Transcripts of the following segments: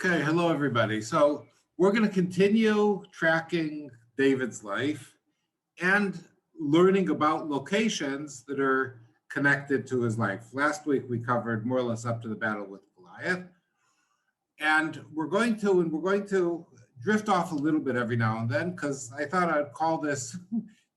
Okay, hello everybody. So we're going to continue tracking David's life and learning about locations that are connected to his life. Last week we covered more or less up to the battle with Goliath. And we're going to drift off a little bit every now and then, because I thought I'd call this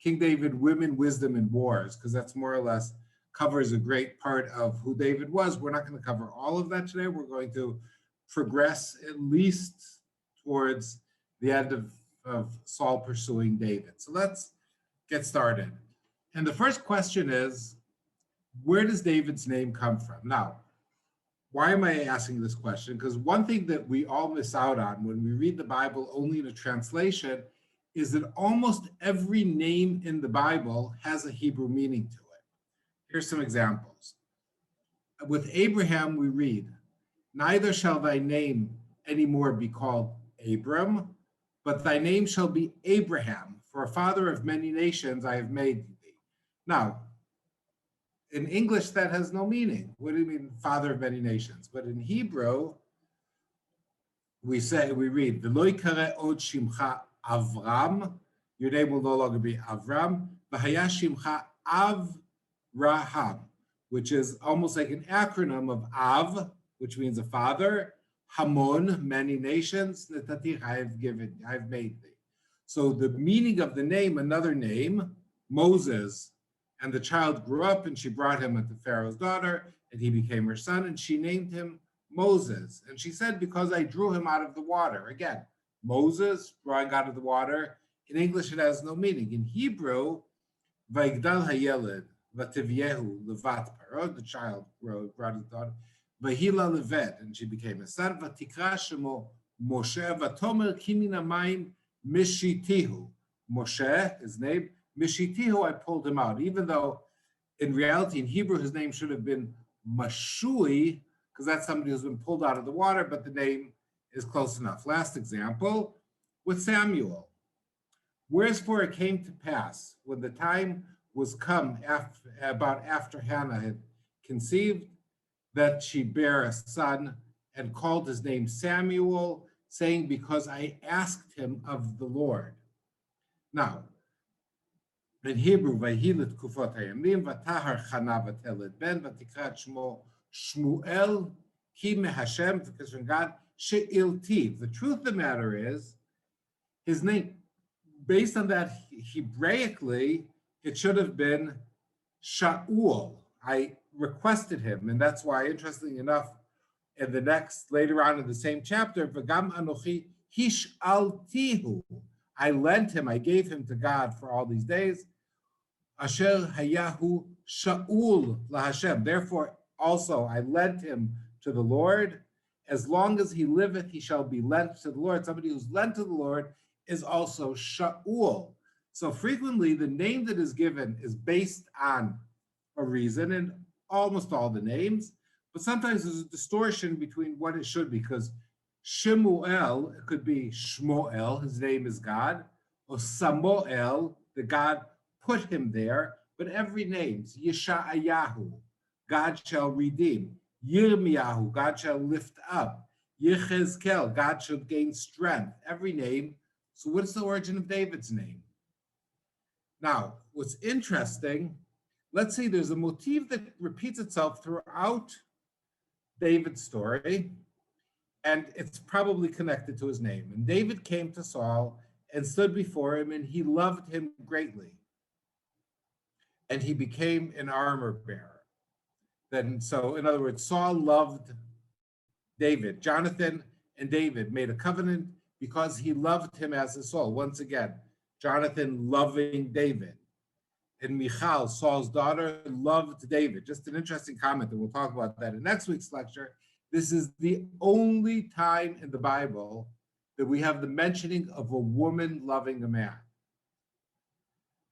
King David Women, Wisdom, and Wars, because that's more or less covers a great part of who David was. We're not going to cover all of that today. We're going to progress at least towards the end of Saul pursuing David. So let's get started. And the first question is, where does David's name come from? Now, why am I asking this question? Because one thing that we all miss out on when we read the Bible only in a translation is that almost every name in the Bible has a Hebrew meaning to it. Here's some examples. With Abraham, we read, "Neither shall thy name anymore be called Abram, but thy name shall be Abraham, for a father of many nations I have made thee." Now, in English, that has no meaning. What do you mean, father of many nations? But in Hebrew, we read, "V'lo yikare od shimcha Avram," your name will no longer be Avram, "V'haya shimcha Avraham," which is almost like an acronym of Av, which means a father, Hamon, many nations, Netatich, I've made thee. So the meaning of the name, another name, Moses, and the child grew up and she brought him unto Pharaoh's daughter and he became her son and she named him Moses. And she said, because I drew him out of the water. Again, Moses, drawing out of the water. In English, it has no meaning. In Hebrew, Vaigdal hayeled, vativyehu levat parod, the child brought his daughter, Vahila leved, and she became a son, Vatikra shemo Moshe, vatomer kimina mayim mishitihu. Moshe, his name, Mishitihu, I pulled him out, even though in reality, in Hebrew, his name should have been Mashui, because that's somebody who's been pulled out of the water, but the name is close enough. Last example, with Samuel. Wherefore it came to pass, when the time was come after Hannah had conceived, that she bare a son and called his name Samuel, saying, because I asked him of the Lord. Now, in Hebrew, Vahilit Kufot Hayamim, Vatahar Chana Vatelet Ben, Vatikrat Shmo Shmuel, Ki Hashem, because from God, She'ilti. The truth of the matter is, his name, based on that Hebraically, it should have been Shaul. I requested him, and that's why, interestingly enough, in the next, later on in the same chapter, V'gam Anochi Hish'altihu. I lent him, I gave him to God for all these days. Asher hayahu Shaul laHashem. Therefore, also I lent him to the Lord. As long as he liveth, he shall be lent to the Lord. Somebody who's lent to the Lord is also Shaul. So frequently, the name that is given is based on a reason in almost all the names, but sometimes there's a distortion between what it should be, because Shemuel, it could be Shmuel, his name is God, or Samuel, the God put him there, but every name, Yesha'ayahu, God shall redeem, Yirmiyahu, God shall lift up, Yechezkel, God shall gain strength, every name. So what's the origin of David's name? Now, what's interesting, let's see, there's a motif that repeats itself throughout David's story, and it's probably connected to his name. And David came to Saul and stood before him, and he loved him greatly. And he became an armor bearer. Then, so in other words, Saul loved David. Jonathan and David made a covenant because he loved him as his soul. Once again, Jonathan loving David. And Michal, Saul's daughter, loved David. Just an interesting comment, and we'll talk about that in next week's lecture. This is the only time in the Bible that we have the mentioning of a woman loving a man.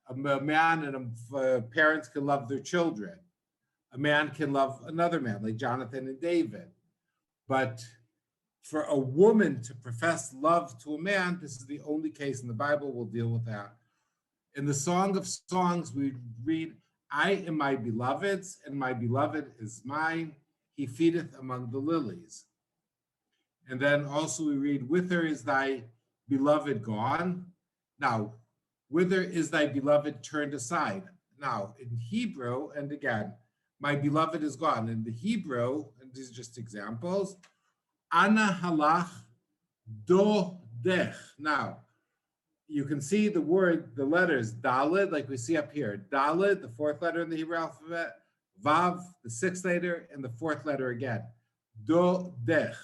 A man and parents can love their children. A man can love another man, like Jonathan and David. But for a woman to profess love to a man, this is the only case in the Bible. We'll deal with that. In the Song of Songs, we read, I am my beloved's, and my beloved is mine. He feedeth among the lilies. And then also we read, whither is thy beloved gone? Now, whither is thy beloved turned aside? Now, in Hebrew, and again, my beloved is gone. In the Hebrew, and these are just examples, Ana halach do dech. Now, you can see the word, the letters Daled, like we see up here. Daled, the fourth letter in the Hebrew alphabet, Vav, the sixth letter, and the fourth letter again. Do dech,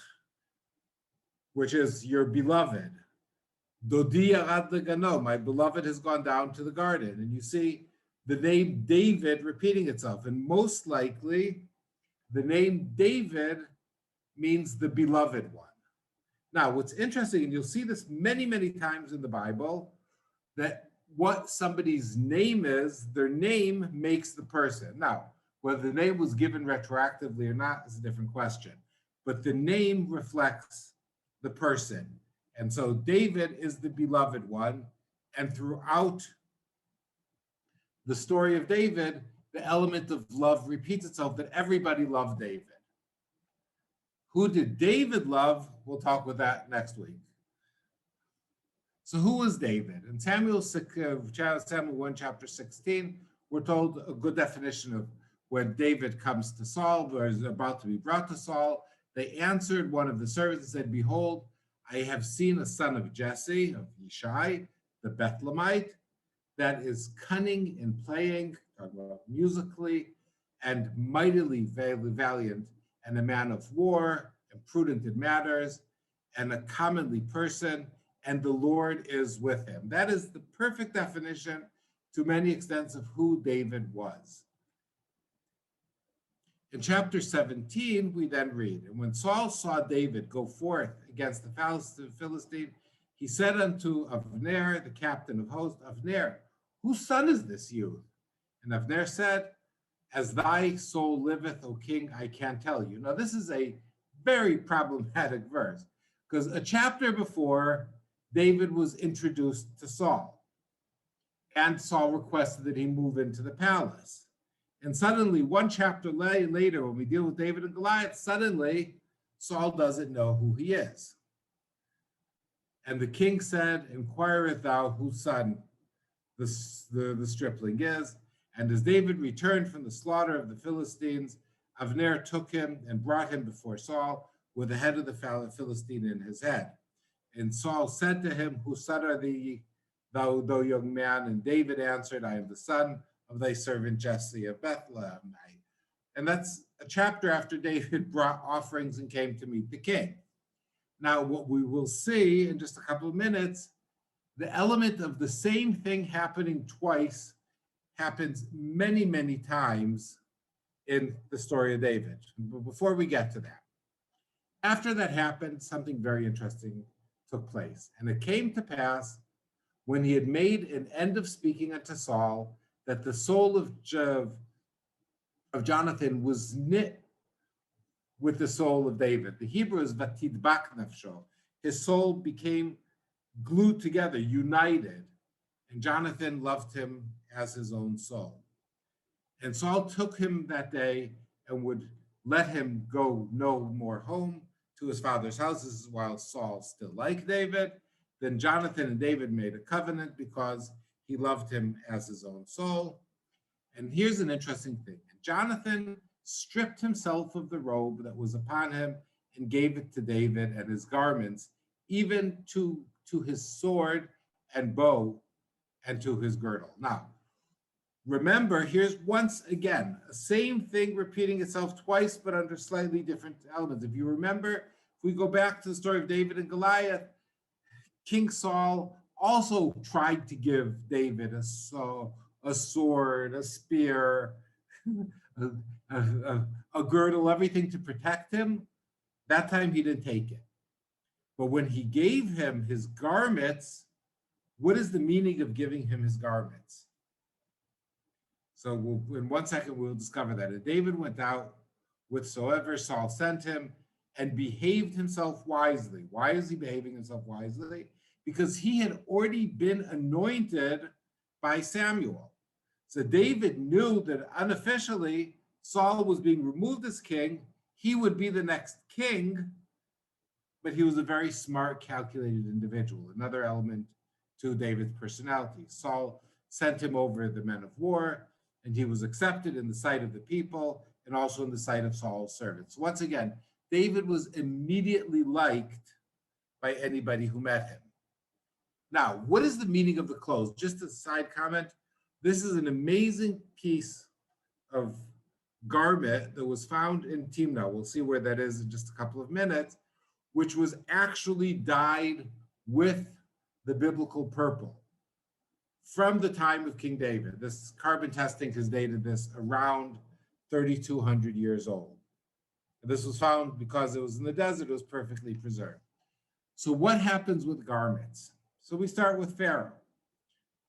which is your beloved. Dodi yarad legano, my beloved has gone down to the garden. And you see the name David repeating itself. And most likely, the name David means the beloved one. Now, what's interesting, and you'll see this many, many times in the Bible, that what somebody's name is, their name makes the person. Now, whether the name was given retroactively or not is a different question. But the name reflects the person. And so David is the beloved one. And throughout the story of David, the element of love repeats itself, that everybody loved David. Who did David love? We'll talk about that next week. So who was David? In Samuel 1, chapter 16, we're told a good definition of when David comes to Saul, or is about to be brought to Saul. They answered one of the servants and said, behold, I have seen a son of Jesse, of Yishai, the Bethlehemite, that is cunning in playing, musically, and mightily valiant, and a man of war, and prudent in matters, and a commonly person, and the Lord is with him. That is the perfect definition to many extents of who David was. In chapter 17, we then read, and when Saul saw David go forth against the Philistine, he said unto Avner, the captain of hosts, Avner, whose son is this youth? And Avner said, as thy soul liveth, O king, I can't tell you. Now, this is a very problematic verse, because a chapter before, David was introduced to Saul, and Saul requested that he move into the palace. And suddenly, one chapter later, when we deal with David and Goliath, suddenly Saul doesn't know who he is. And the king said, inquireth thou whose son the stripling is? And as David returned from the slaughter of the Philistines, Avner took him and brought him before Saul with the head of the Philistine in his head. And Saul said to him, whose son are thou young man? And David answered, I am the son of thy servant Jesse of Bethlehem. And that's a chapter after David brought offerings and came to meet the king. Now, what we will see in just a couple of minutes, the element of the same thing happening twice happens many, many times in the story of David. But before we get to that, after that happened, something very interesting took place. And it came to pass, when he had made an end of speaking unto Saul, that the soul of Jonathan was knit with the soul of David. The Hebrew is vatidbak nafsho. His soul became glued together, united, and Jonathan loved him as his own soul. And Saul took him that day and would let him go no more home to his father's house. This is while Saul still liked David. Then Jonathan and David made a covenant because he loved him as his own soul. And here's an interesting thing. Jonathan stripped himself of the robe that was upon him and gave it to David and his garments, even to his sword and bow and to his girdle. Now, remember, here's once again, the same thing repeating itself twice, but under slightly different elements. If you remember, if we go back to the story of David and Goliath, King Saul also tried to give David a sword, a spear, a girdle, everything to protect him. That time he didn't take it. But when he gave him his garments, what is the meaning of giving him his garments? So in 1 second, we'll discover that. And David went out whithersoever Saul sent him and behaved himself wisely. Why is he behaving himself wisely? Because he had already been anointed by Samuel. So David knew that unofficially Saul was being removed as king. He would be the next king, but he was a very smart, calculated individual, another element to David's personality. Saul sent him over the men of war, and he was accepted in the sight of the people and also in the sight of Saul's servants. Once again, David was immediately liked by anybody who met him. Now, what is the meaning of the clothes? Just a side comment. This is an amazing piece of garment that was found in Timnah. We'll see where that is in just a couple of minutes, which was actually dyed with the biblical purple from the time of King David. This carbon testing has dated this around 3,200 years old. And this was found because it was in the desert, it was perfectly preserved. So what happens with garments? So we start with Pharaoh.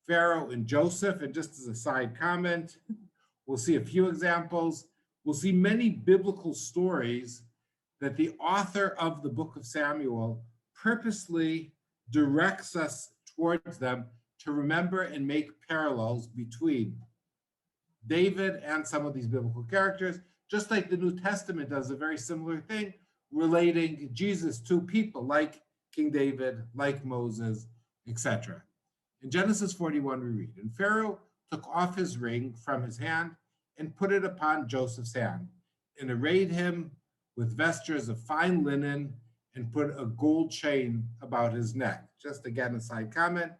Pharaoh and Joseph, and just as a side comment, we'll see a few examples. We'll see many biblical stories that the author of the book of Samuel purposely directs us towards them to remember and make parallels between David and some of these biblical characters, just like the New Testament does a very similar thing, relating Jesus to people like King David, like Moses, etc. In Genesis 41, we read, "And Pharaoh took off his ring from his hand and put it upon Joseph's hand, and arrayed him with vestures of fine linen, and put a gold chain about his neck." Just again, a side comment.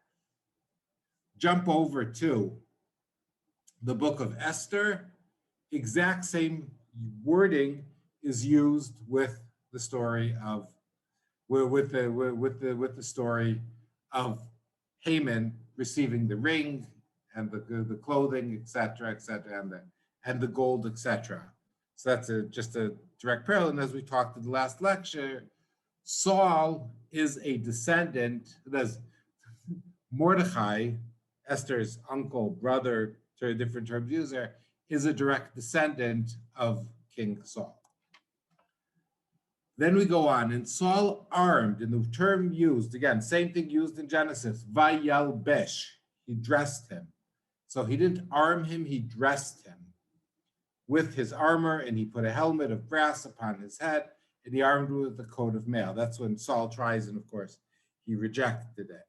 Jump over to the book of Esther. Exact same wording is used with the story of with the story of Haman receiving the ring and the clothing, etc., and the gold, etc. So that's just a direct parallel. And as we talked in the last lecture, Saul is a descendant. There's Mordecai, Esther's uncle, brother, to a different term user, is a direct descendant of King Saul. Then we go on, and Saul armed, and the term used, again, same thing used in Genesis, vayalbesh, he dressed him. So he didn't arm him, he dressed him with his armor, and he put a helmet of brass upon his head, and he armed him with a coat of mail. That's when Saul tries, and of course, he rejected it.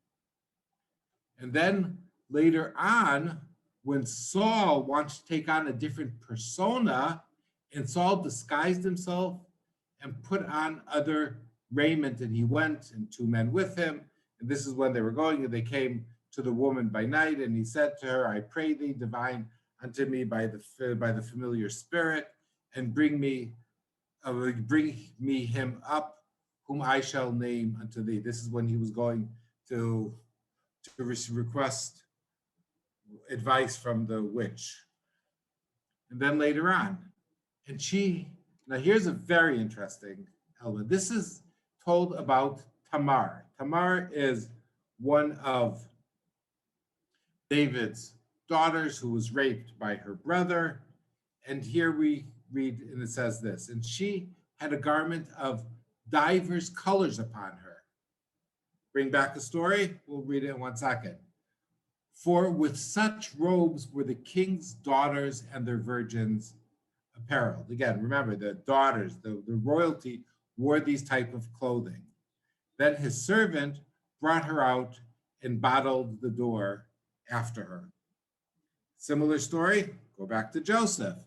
And then later on, when Saul wants to take on a different persona, and Saul disguised himself and put on other raiment, and he went, and two men with him. And this is when they were going, and they came to the woman by night, and he said to her, "I pray thee, divine unto me by the familiar spirit, and bring me him up, whom I shall name unto thee." This is when he was going to request advice from the witch. And then later on, and now here's a very interesting element. This is told about Tamar. Tamar is one of David's daughters who was raped by her brother. And here we read, and it says this, "And she had a garment of divers colors upon her." Bring back the story. We'll read it in 1 second. "For with such robes were the king's daughters and their virgins apparelled." Again, remember, the daughters, the royalty, wore these type of clothing. "Then his servant brought her out and bottled the door after her." Similar story, go back to Joseph.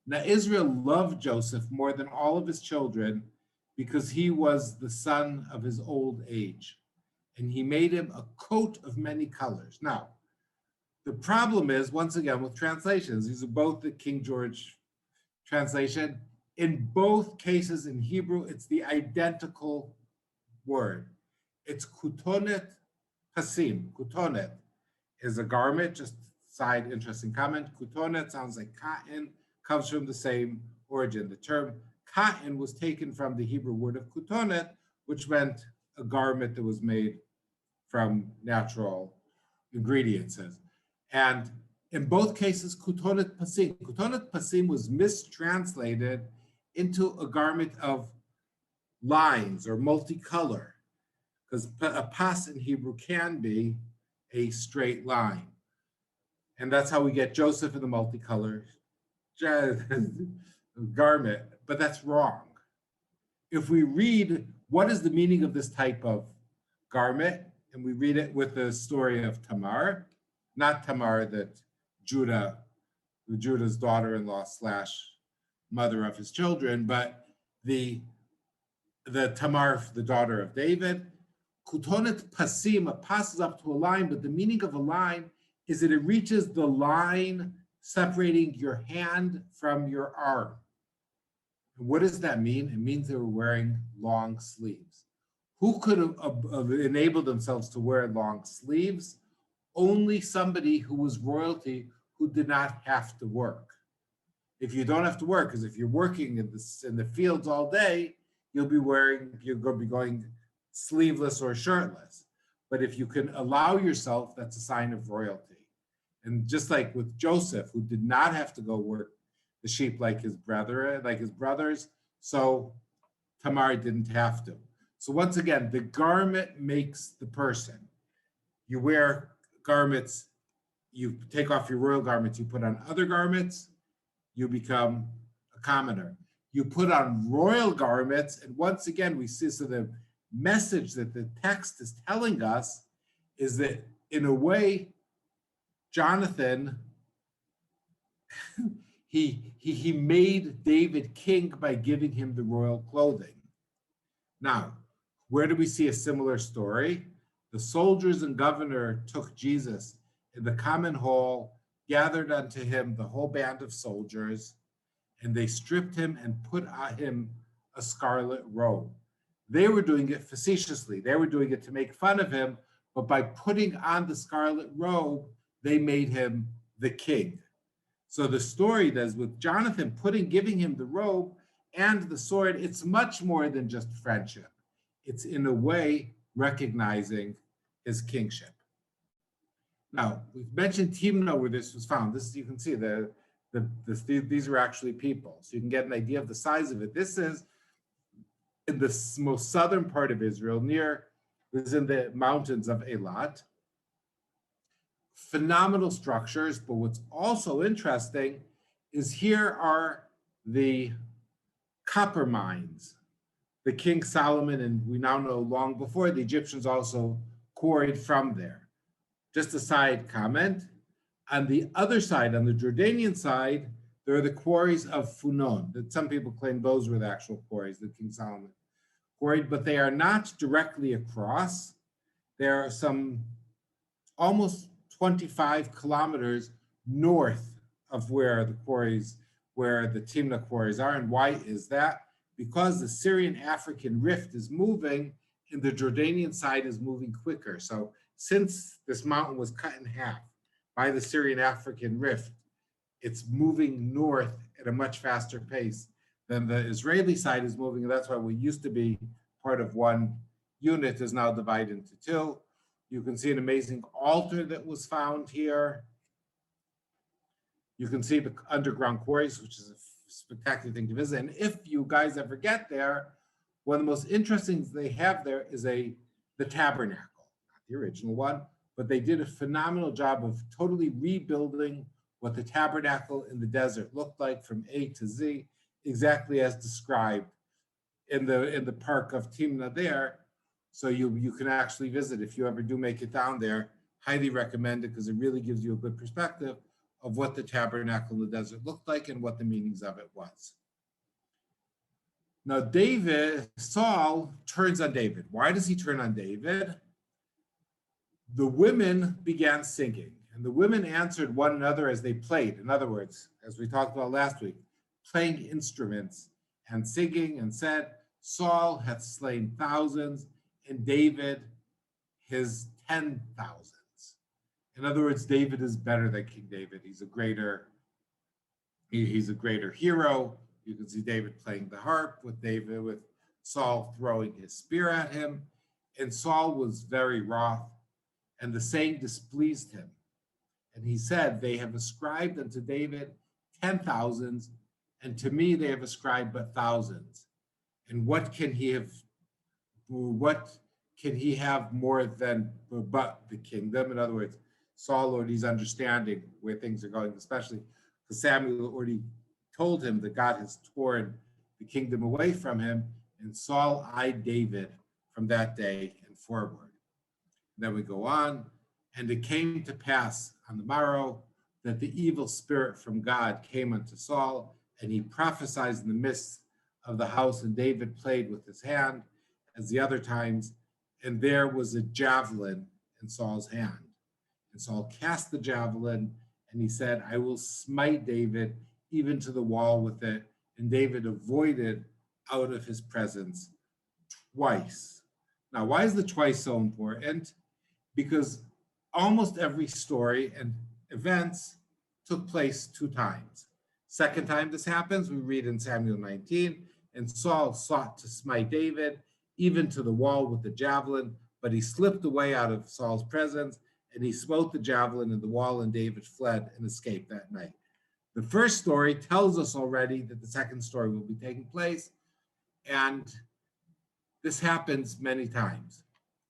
"Now Israel loved Joseph more than all of his children, because he was the son of his old age. And he made him a coat of many colors." Now, the problem is, once again, with translations, these are both the King George translation. In both cases in Hebrew, it's the identical word. It's kutonet pasim. Kutonet is a garment, just side interesting comment. Kutonet sounds like cotton, comes from the same origin. The term cotton was taken from the Hebrew word of kutonet, which meant a garment that was made from natural ingredients. And in both cases, kutonet pasim. Kutonet pasim was mistranslated into a garment of lines or multicolor, because a pas in Hebrew can be a straight line. And that's how we get Joseph in the multicolored garment, but that's wrong. If we read what is the meaning of this type of garment? And we read it with the story of Tamar, not Tamar that Judah's daughter-in-law / mother of his children, but the Tamar, the daughter of David. Kutonet pasim, it passes up to a line, but the meaning of a line is that it reaches the line separating your hand from your arm. And what does that mean? It means they were wearing long sleeves. Who could have enabled themselves to wear long sleeves? Only somebody who was royalty who did not have to work. If you don't have to work, because if you're working in the fields all day, you're going to be going sleeveless or shirtless. But if you can allow yourself, that's a sign of royalty. And just like with Joseph, who did not have to go work the sheep like his brothers, so Tamar didn't have to. So once again, the garment makes the person. You wear garments, you take off your royal garments, you put on other garments, you become a commoner. You put on royal garments, and once again, we see, so the message that the text is telling us is that in a way, Jonathan, he made David king by giving him the royal clothing. Now, where do we see a similar story? The soldiers and governor took Jesus in the common hall, gathered unto him the whole band of soldiers, and they stripped him and put on him a scarlet robe. They were doing it facetiously. They were doing it to make fun of him, but by putting on the scarlet robe, they made him the king. So the story does with Jonathan giving him the robe and the sword, it's much more than just friendship. It's in a way recognizing his kingship. Now, we've mentioned Timnah where this was found. This, you can see these are actually people. So you can get an idea of the size of it. This is in the most southern part of Israel, this is in the mountains of Eilat. Phenomenal structures, but what's also interesting is here are the copper mines. The King Solomon, and we now know long before, the Egyptians also quarried from there. Just a side comment, on the other side, on the Jordanian side, there are the quarries of Funon, that some people claim those were the actual quarries that King Solomon quarried, but they are not directly across. There are some almost 25 kilometers north of where the Timnah quarries are. And why is that? Because the Syrian-African rift is moving and the Jordanian side is moving quicker. So since this mountain was cut in half by the Syrian-African rift, it's moving north at a much faster pace than the Israeli side is moving. And that's why what used to be part of one unit is now divided into two. You can see an amazing altar that was found here. You can see the underground quarries, which is a spectacular thing to visit. And if you guys ever get there, one of the most interesting things they have there is the tabernacle, not the original one, but they did a phenomenal job of totally rebuilding what the tabernacle in the desert looked like from A to Z, exactly as described in the park of Timnah there. So you can actually visit if you ever do make it down there. Highly recommend it because it really gives you a good perspective of what the tabernacle in the desert looked like and what the meanings of it was. Now Saul turns on David. Why does he turn on David? The women began singing, and the women answered one another as they played. In other words, as we talked about last week, playing instruments and singing, and said, Saul hath slain thousands, and David his 10,000s. In other words, David is better than King David. He's a greater hero. You can see David playing the harp with Saul throwing his spear at him. And Saul was very wroth, and the saying displeased him. And he said, they have ascribed unto David 10,000s, and to me they have ascribed but thousands. And what can he have more than but the kingdom? In other words, Saul already's understanding where things are going, especially because Samuel already told him that God has torn the kingdom away from him, And Saul eyed David from that day and forward. Then we go on, and it came to pass on the morrow that the evil spirit from God came unto Saul, and he prophesied in the midst of the house, and David played with his hand as the other times, and there was a javelin in Saul's hand. And Saul cast the javelin, and he said, I will smite David even to the wall with it. And David avoided out of his presence twice. Now, why is the twice so important? Because almost every story and events took place 2 times. Second time this happens, we read in Samuel 19, and Saul sought to smite David, even to the wall with the javelin, but he slipped away out of Saul's presence, and he smote the javelin in the wall, and David fled and escaped that night. The first story tells us already that the second story will be taking place, and this happens many times.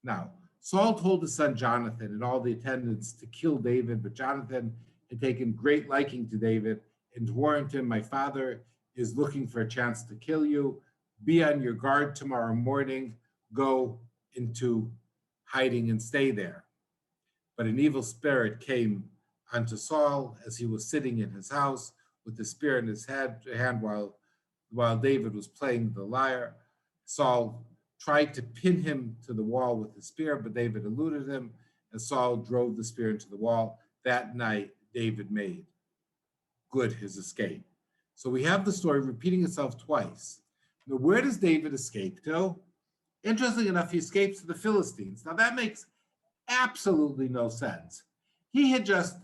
Now, Saul told his son Jonathan and all the attendants to kill David, but Jonathan had taken great liking to David and warned him, my father is looking for a chance to kill you. Be on your guard tomorrow morning. Go into hiding and stay there. But an evil spirit came unto Saul as he was sitting in his house with the spear in his hand while David was playing the lyre. Saul tried to pin him to the wall with the spear, but David eluded him, and Saul drove the spear into the wall. That night, David made good his escape. So we have the story repeating itself twice. Now, where does David escape to? Interestingly enough, he escapes to the Philistines. Now, that makes absolutely no sense. He had just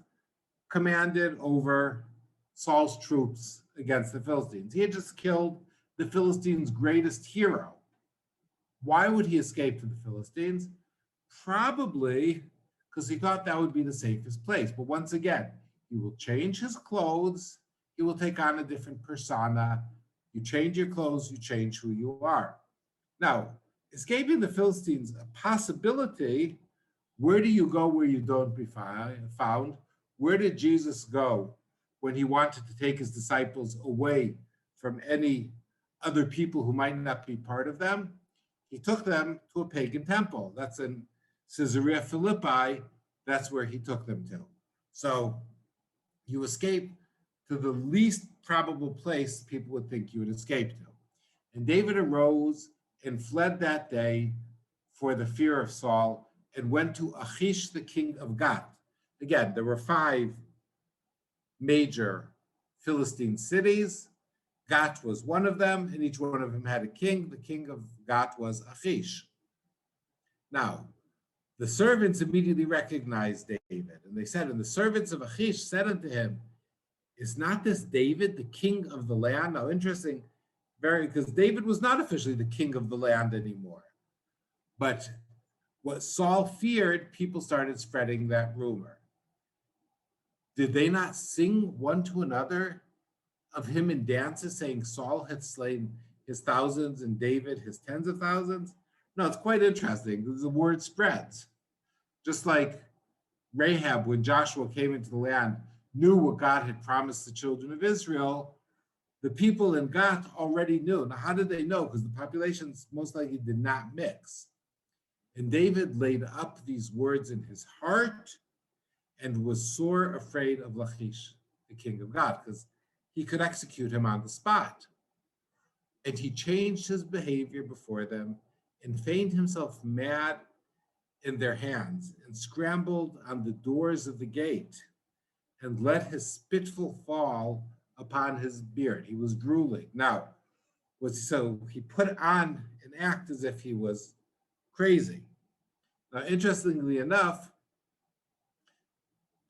commanded over Saul's troops against the Philistines. He had just killed the Philistines' greatest hero. Why would he escape to the Philistines? Probably because he thought that would be the safest place. But once again, he will change his clothes. He will take on a different persona. You change your clothes, you change who you are. Now, escaping the Philistines, a possibility. Where do you go where you don't be found? Where did Jesus go when he wanted to take his disciples away from any other people who might not be part of them? He took them to a pagan temple. That's in Caesarea Philippi. That's where he took them to. So you escape to the least probable place people would think you would escape to. And David arose and fled that day for the fear of Saul and went to Achish, the king of Gath. Again, there were 5 major Philistine cities. Gath was one of them, and each one of them had a king. The king of Gath was Achish. Now, the servants immediately recognized David, and they said, and the servants of Achish said unto him, is not this David, the king of the land? Now, interesting, because David was not officially the king of the land anymore. But what Saul feared, people started spreading that rumor. Did they not sing one to another of him in dances, saying Saul had slain his thousands and David his tens of thousands? No, it's quite interesting because the word spreads. Just like Rahab, when Joshua came into the land, knew what God had promised the children of Israel, the people in Gath already knew. Now, how did they know? Because the populations most likely did not mix. And David laid up these words in his heart and was sore afraid of Lachish, the king of Gath, because he could execute him on the spot. And he changed his behavior before them and feigned himself mad in their hands and scrambled on the doors of the gate and let his spitful fall upon his beard. He was drooling. Now, so he put on an act as if he was crazy. Now, interestingly enough,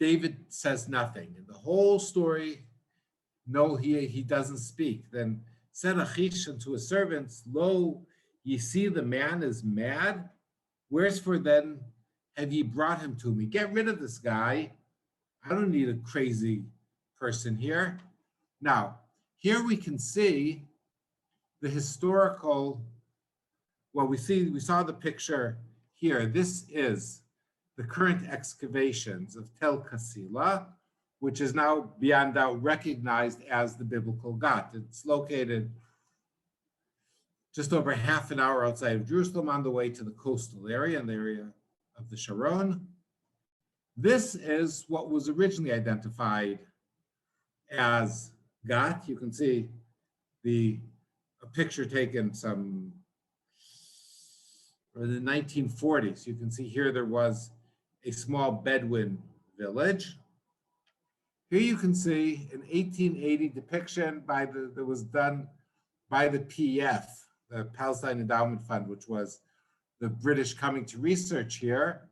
David says nothing. In the whole story, no, he doesn't speak. Then said Achish unto his servants, lo, ye see the man is mad. Wherefore then have ye brought him to me? Get rid of this guy. I don't need a crazy person here. Now, here we can see the historical, we saw the picture here. This is the current excavations of Tel Kasila, which is now beyond doubt recognized as the biblical Gath. It's located just over half an hour outside of Jerusalem on the way to the coastal area, in the area of the Sharon. This is what was originally identified as Gat. You can see a picture taken in the 1940s. You can see here there was a small Bedouin village. Here you can see an 1880 depiction that was done by the PF, the Palestine Endowment Fund, which was the British coming to research here.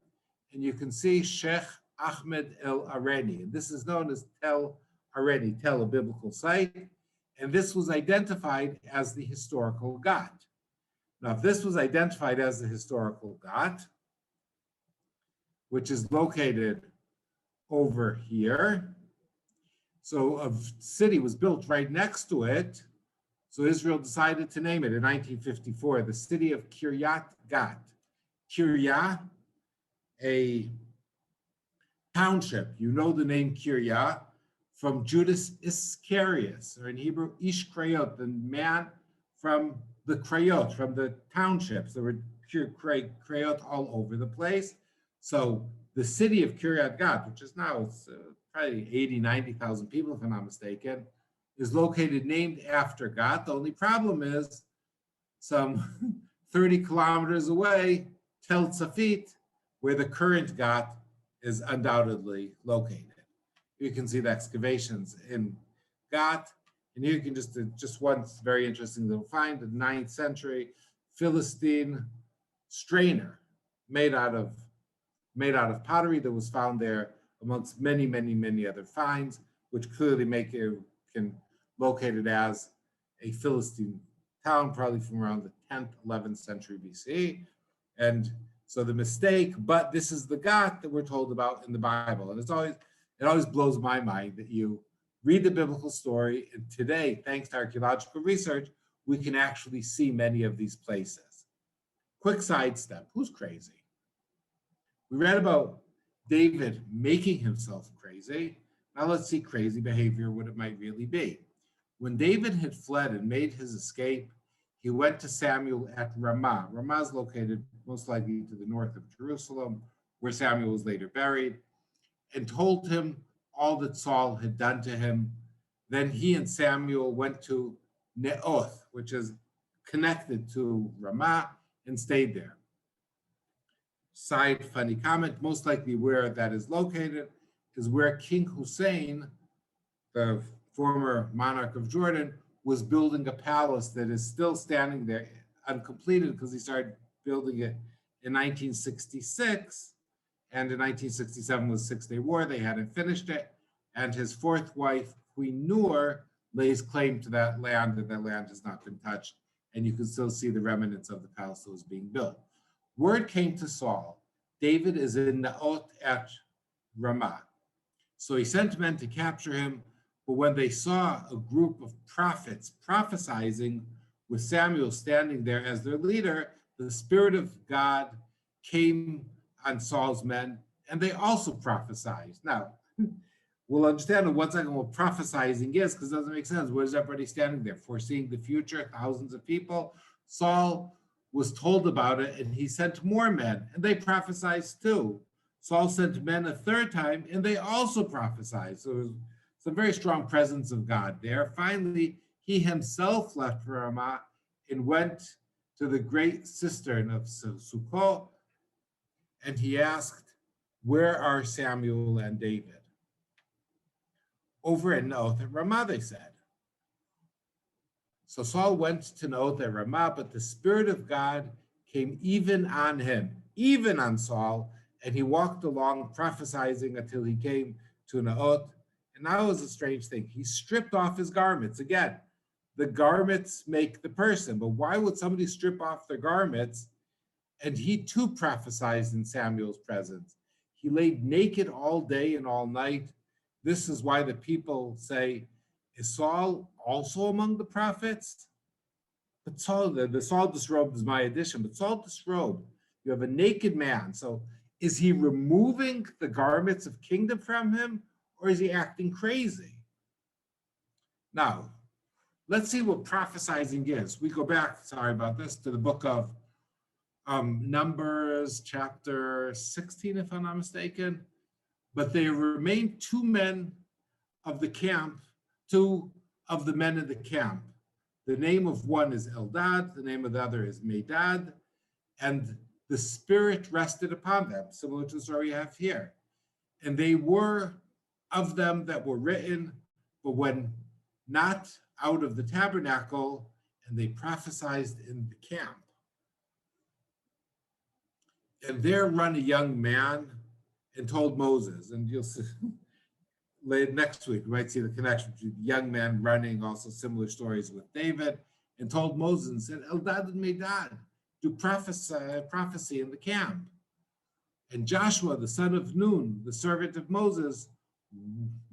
And you can see Sheikh Ahmed El Areni. And this is known as Tel Areni, Tel, a biblical site. And this was identified as the historical Gat. Now, if this was identified as the historical Gat, which is located over here, so a city was built right next to it. So Israel decided to name it in 1954, the city of Kiryat Gat. Kiryat, a township. You know the name Kiryat from Judas Iscariot, or in Hebrew, Ish Krayot, the man from the Krayot, from the townships. There were Krayot all over the place. So the city of Kiryat Gat, which is now probably 80, 90,000 people, if I'm not mistaken, is located named after Gat. The only problem is some 30 kilometers away, Tel Tzafit, where the current Gat is undoubtedly located. You can see the excavations in Gat, and here you can just one very interesting little find, the 9th century Philistine strainer made out of pottery that was found there amongst many, many, many other finds, which clearly can locate it as a Philistine town, probably from around the 10th, 11th century BC. And so the mistake, but this is the Gat that we're told about in the Bible. And it always blows my mind that you read the biblical story, and today, thanks to archaeological research, we can actually see many of these places. Quick sidestep, who's crazy? We read about David making himself crazy. Now let's see crazy behavior, what it might really be. When David had fled and made his escape, he went to Samuel at Ramah. Ramah is located most likely to the north of Jerusalem, where Samuel was later buried, and told him all that Saul had done to him. Then he and Samuel went to Neoth, which is connected to Ramah, and stayed there. Side funny comment, most likely where that is located is where King Hussein, the former monarch of Jordan, was building a palace that is still standing there uncompleted because he started building it in 1966. And in 1967 was the 6-Day War. They hadn't finished it. And his fourth wife, Queen Nur, lays claim to that land, and that land has not been touched. And you can still see the remnants of the palace that was being built. Word came to Saul, David is in Naot at Ramah. So he sent men to capture him, but when they saw a group of prophets prophesying with Samuel standing there as their leader, the Spirit of God came on Saul's men, and they also prophesied. Now, we'll understand in 1 second what prophesying is, because it doesn't make sense. What is everybody standing there? Foreseeing the future, thousands of people. Saul was told about it, and he sent more men, and they prophesied too. Saul sent men a third time, and they also prophesied. So there was some very strong presence of God there. Finally, he himself left Ramah and went to the great cistern of Sukkot, and he asked, where are Samuel and David? Over at Naoth at Ramah, they said. So Saul went to Naoth at Ramah, but the Spirit of God came even on him, even on Saul, and he walked along prophesying until he came to Naoth. And now it was a strange thing. He stripped off his garments. Again, the garments make the person, but why would somebody strip off their garments? And he too prophesied in Samuel's presence. He laid naked all day and all night. This is why the people say, is Saul also among the prophets? But Saul, the Saul disrobed is my addition, but Saul disrobed. You have a naked man. So is he removing the garments of kingdom from him, or is he acting crazy? Now, let's see what prophesizing is. We go back, sorry about this, to the book of Numbers chapter 16, if I'm not mistaken. But there remained two men of the camp, two of the men in the camp. The name of one is Eldad, the name of the other is Medad, and the Spirit rested upon them, similar to the story you have here. And they were of them that were written, but when not out of the tabernacle, and they prophesied in the camp. And there run a young man and told Moses, and you'll see next week, we might see the connection between the young man running, also similar stories with David, and told Moses and said, Eldad and Medad, do prophecy in the camp. And Joshua, the son of Nun, the servant of Moses,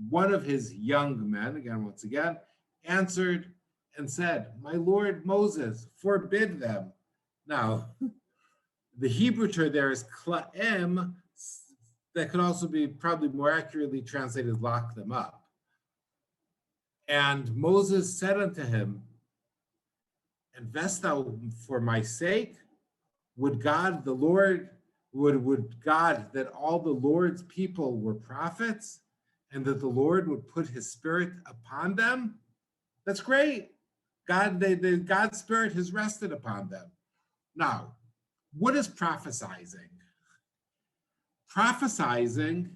one of his young men, once again, answered and said, my Lord Moses, forbid them. Now, the Hebrew term there is kla'em, that could also be probably more accurately translated, lock them up. And Moses said unto him, invest thou for my sake? Would God, the Lord, would God that all the Lord's people were prophets and that the Lord would put his spirit upon them? That's great. God's spirit has rested upon them. Now, what is prophesizing? Prophesizing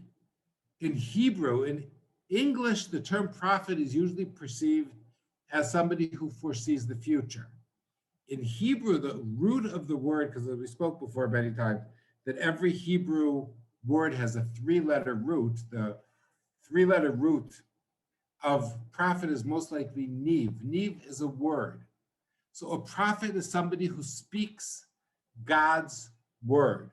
in Hebrew, in English, the term prophet is usually perceived as somebody who foresees the future. In Hebrew, the root of the word, because we spoke before many times, that every Hebrew word has a three-letter root. The three-letter root of prophet is most likely nev. Nev is a word. So a prophet is somebody who speaks God's word.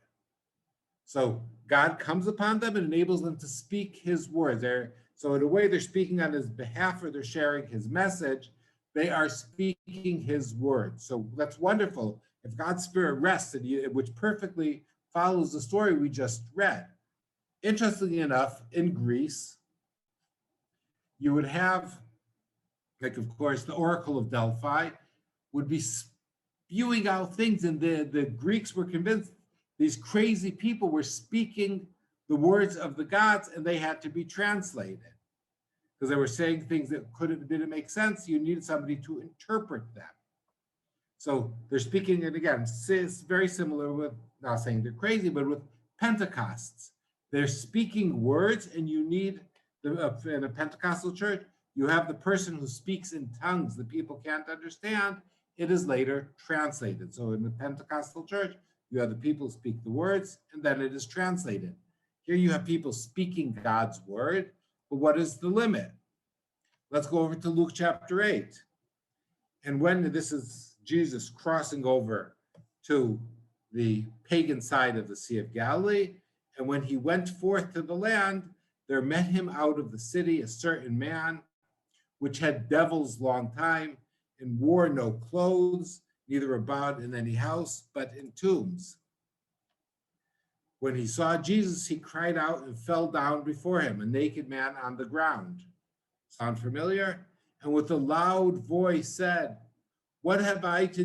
So God comes upon them and enables them to speak his word. So in a way, they're speaking on his behalf, or they're sharing his message. They are speaking his word. So that's wonderful. If God's spirit rests, which perfectly follows the story we just read. Interestingly enough, in Greece, you would have, like, of course, the Oracle of Delphi would be spewing out things, and the Greeks were convinced these crazy people were speaking the words of the gods, and they had to be translated because they were saying things that didn't make sense. You needed somebody to interpret them. So they're speaking, and again, it's very similar with, not saying they're crazy, but with Pentecosts. They're speaking words, and you need, in a Pentecostal church, you have the person who speaks in tongues that people can't understand. It is later translated. So in the Pentecostal church, you have the people who speak the words, and then it is translated. Here you have people speaking God's word, but what is the limit? Let's go over to Luke chapter 8. And when this is Jesus crossing over to the pagan side of the Sea of Galilee, and when he went forth to the land, there met him out of the city a certain man, which had devils long time, and wore no clothes, neither abode in any house, but in tombs. When he saw Jesus, he cried out and fell down before him, a naked man on the ground. Sound familiar? And with a loud voice said, What have I to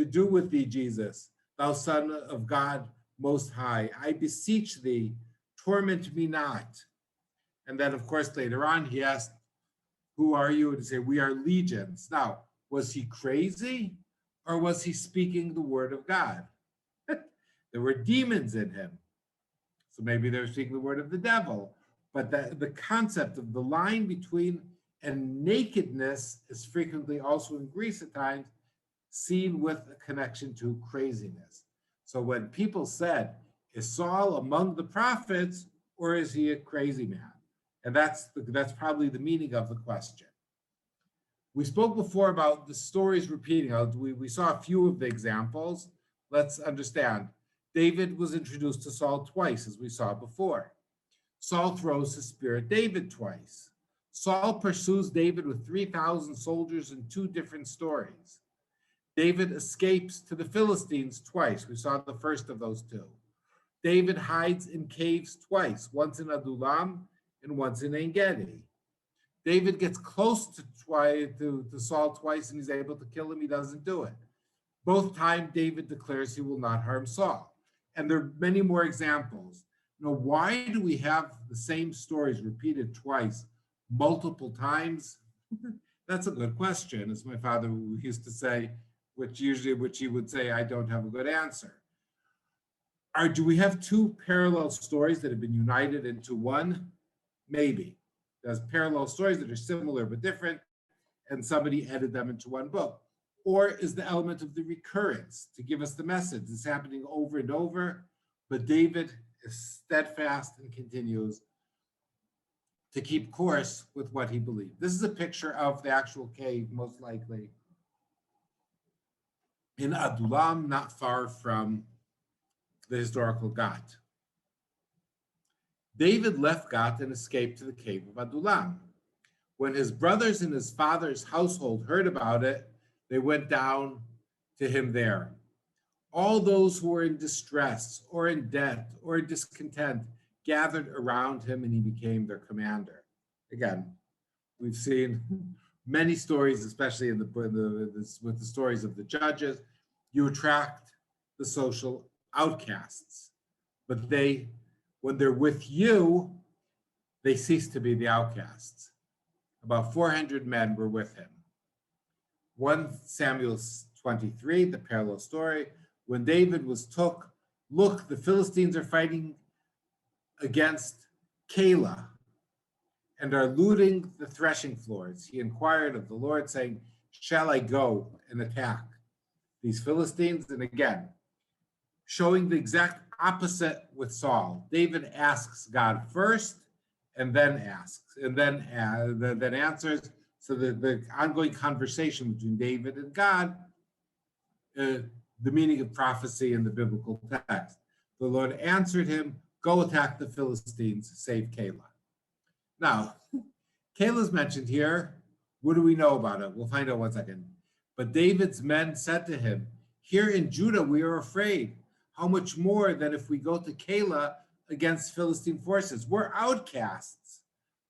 do with thee, Jesus, thou Son of God Most High? I beseech thee, torment me not. And then, of course, later on, he asked, Who are you? And he said, We are legions. Now, was he crazy, or was he speaking the word of God? There were demons in him. So maybe they were speaking the word of the devil. But the concept of the line between and nakedness is frequently also in Greece at times seen with a connection to craziness. So when people said, is Saul among the prophets, or is he a crazy man? And that's probably the meaning of the question. We spoke before about the stories repeating. We saw a few of the examples. Let's understand. David was introduced to Saul twice, as we saw before. Saul throws his spear at David twice. Saul pursues David with 3,000 soldiers in two different stories. David escapes to the Philistines twice. We saw the first of those two. David hides in caves twice, once in Adullam and once in Ein Gedi. David gets close to Saul twice and he's able to kill him. He doesn't do it. Both times David declares he will not harm Saul. And there are many more examples. Why do we have the same stories repeated twice, multiple times? That's a good question, as my father used to say, which he would say, I don't have a good answer. Do we have two parallel stories that have been united into one? Maybe. There's parallel stories that are similar but different, and somebody added them into one book. Or is the element of the recurrence to give us the message? It's happening over and over, but David is steadfast and continues to keep course with what he believed. This is a picture of the actual cave, most likely, in Adullam, not far from the historical Gat. David left Gat and escaped to the cave of Adullam. When his brothers and his father's household heard about it, they went down to him there. All those who were in distress or in debt or discontent gathered around him, and he became their commander. Again, we've seen many stories, especially with the stories of the judges. You attract the social outcasts, but when they're with you, they cease to be the outcasts. About 400 men were with him. 1 Samuel 23, the parallel story, when David was took, look, the Philistines are fighting against Keilah and are looting the threshing floors. He inquired of the Lord, saying, shall I go and attack these Philistines? And again, showing the exact opposite with Saul. David asks God first, and then asks, and then answers. So the ongoing conversation between David and God, the meaning of prophecy in the biblical text. The Lord answered him, go attack the Philistines, save Keilah. Now, Keilah is mentioned here. What do we know about it? We'll find out one second. But David's men said to him, here in Judah we are afraid. How much more than if we go to Keilah against Philistine forces? We're outcasts.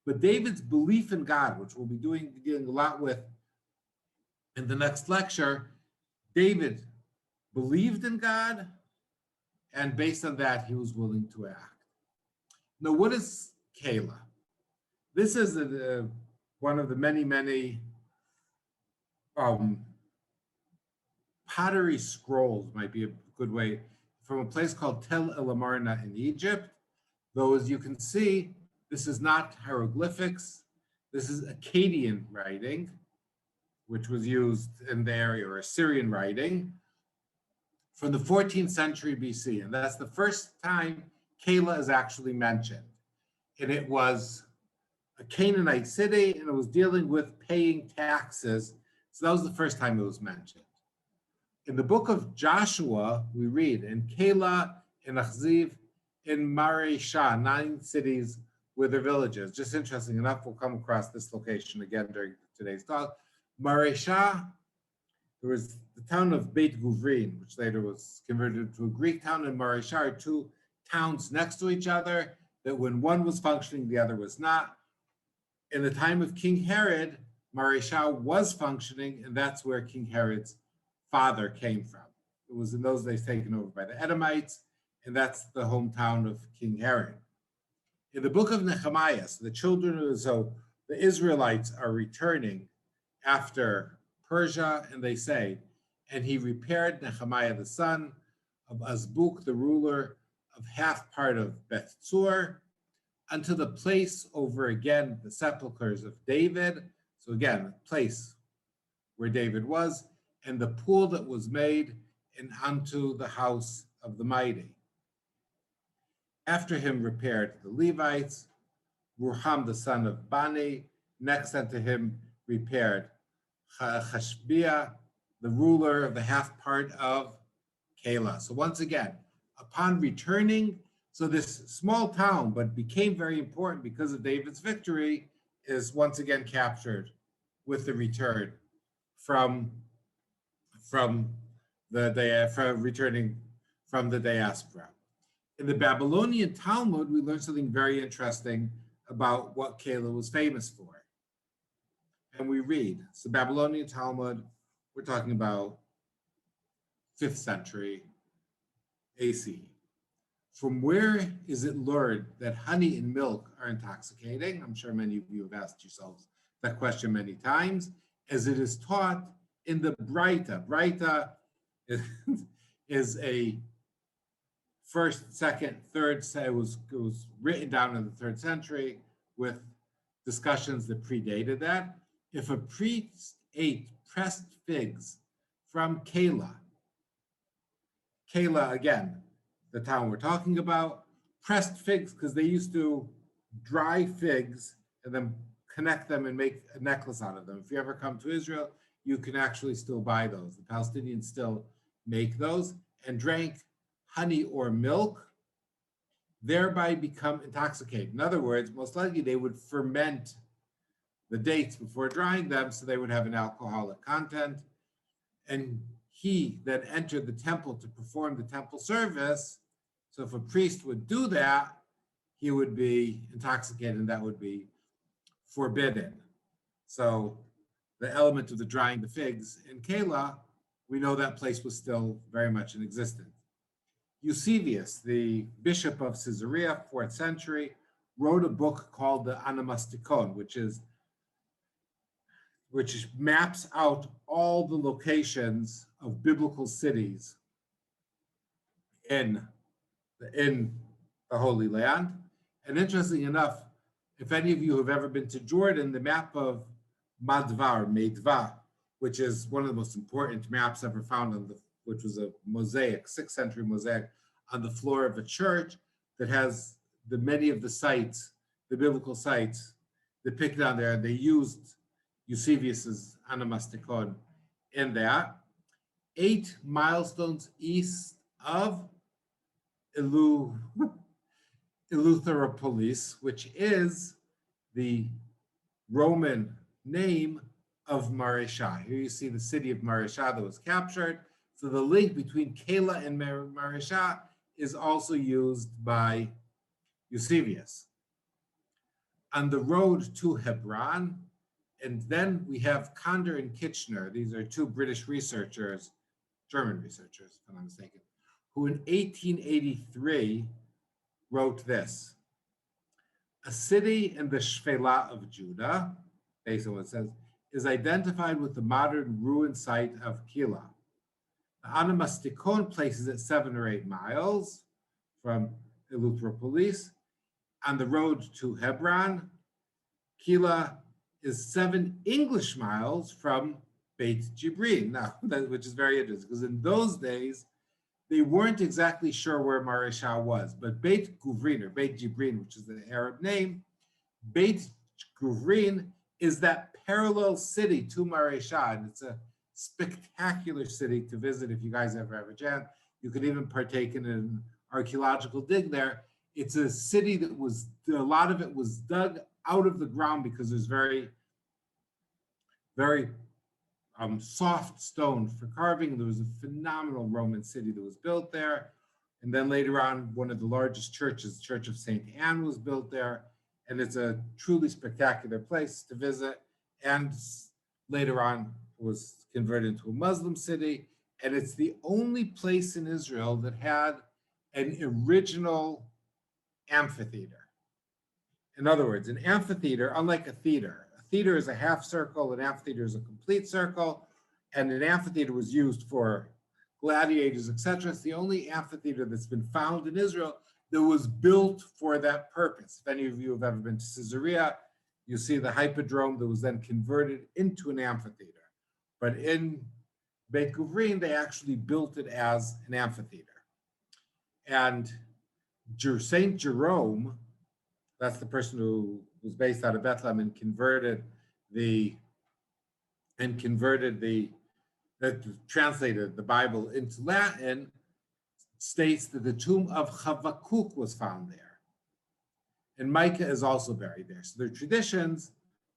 But David's belief in God, which we'll be dealing a lot with in the next lecture, David believed in God, and based on that, he was willing to act. Now, what is Keilah? This is one of the many pottery scrolls, might be a good way, from a place called Tel El Amarna in Egypt. Though, as you can see, this is not hieroglyphics. This is Akkadian writing, which was used in the area, or Assyrian writing, from the 14th century BC. And that's the first time Keilah is actually mentioned. And it was a Canaanite city, and it was dealing with paying taxes. So that was the first time it was mentioned. In the book of Joshua, we read, in Keilah, in Achziv, in Mareshah, 9 cities with their villages. Just interesting enough, we'll come across this location again during today's talk. Mareshah, there was the town of Beit Guvrin, which later was converted to a Greek town, and Mareshah are 2 towns next to each other, that when one was functioning, the other was not. In the time of King Herod, Mareshah was functioning, and that's where King Herod's father came from. It was in those days taken over by the Edomites, and that's the hometown of King Herod. In the book of Nehemiah, so the Israelites are returning after Persia, and they say, and he repaired Nehemiah the son of Azbuk, the ruler of half part of Beth Tzur, unto the place over again the sepulchres of David. So again, the place where David was, and the pool that was made, and unto the house of the mighty. After him repaired the Levites, Ruham the son of Bani. Next unto him repaired Hashbiah, the ruler of the half part of Keilah. So once again, upon returning, so this small town, but became very important because of David's victory, is once again captured with the return from returning from the diaspora. In the Babylonian Talmud, we learn something very interesting about what Keilah was famous for. and we read. It's the Babylonian Talmud. We're talking about 5th century AC. From where is it learned that honey and milk are intoxicating? I'm sure many of you have asked yourselves that question many times, as it is taught in the Braita. Braita is a first, second, third, it was written down in the 3rd century with discussions that predated that. If a priest ate pressed figs from Keilah, again, the town we're talking about, pressed figs, because they used to dry figs and then connect them and make a necklace out of them. If you ever come to Israel, you can actually still buy those. The Palestinians still make those, and drank honey or milk, thereby become intoxicated. In other words, most likely they would ferment the dates before drying them, so they would have an alcoholic content. And he that entered the temple to perform the temple service, so if a priest would do that, he would be intoxicated, and that would be forbidden. So the element of the drying the figs in Keilah, we know that place was still very much in existence. Eusebius, the bishop of Caesarea, 4th century, wrote a book called the Onomasticon, which maps out all the locations of biblical cities in the Holy Land. And interestingly enough, if any of you have ever been to Jordan, the map of Medva, which is one of the most important maps ever found which was a mosaic, 6th century mosaic on the floor of a church that has many of the sites, the biblical sites depicted on there. They used Eusebius's Onomasticon in that. 8 milestones east of Eleutheropolis, which is the Roman name of Maresha. Here you see the city of Maresha that was captured. So the link between Keilah and Maresha is also used by Eusebius. On the road to Hebron, and then we have Conder and Kitchener. These are 2 British researchers, German researchers, if I'm not mistaken, who in 1883 wrote this: a city in the Shfela of Judah, based on what it says, is identified with the modern ruin site of Keilah. The Onomasticon places it 7 or 8 miles from Eleutheropolis. On the road to Hebron, Keilah is 7 English miles from Beit Jibrin. Now, which is very interesting, because in those days, they weren't exactly sure where Maresha was, but Beit Guvrin, or Beit Jibrin, which is the Arab name, Beit Guvrin is that parallel city to Maresha, and it's a spectacular city to visit if you guys ever have a chance. You could even partake in an archaeological dig there. It's a city that a lot of it was dug out of the ground because there's very, very soft stone for carving. There was a phenomenal Roman city that was built there. And then later on, one of the largest churches, the Church of St. Anne, was built there. And it's a truly spectacular place to visit. And later on, was converted into a Muslim city. And it's the only place in Israel that had an original amphitheater. In other words, an amphitheater, unlike a theater is a half circle, an amphitheater is a complete circle, and an amphitheater was used for gladiators, etc. It's the only amphitheater that's been found in Israel that was built for that purpose. If any of you have ever been to Caesarea, you see the Hippodrome that was then converted into an amphitheater. But in Beit Guvrin, they actually built it as an amphitheater. And St. Jerome, that's the person who was based out of Bethlehem and translated the Bible into Latin, states that the tomb of Habakkuk was found there. And Micah is also buried there. So there are traditions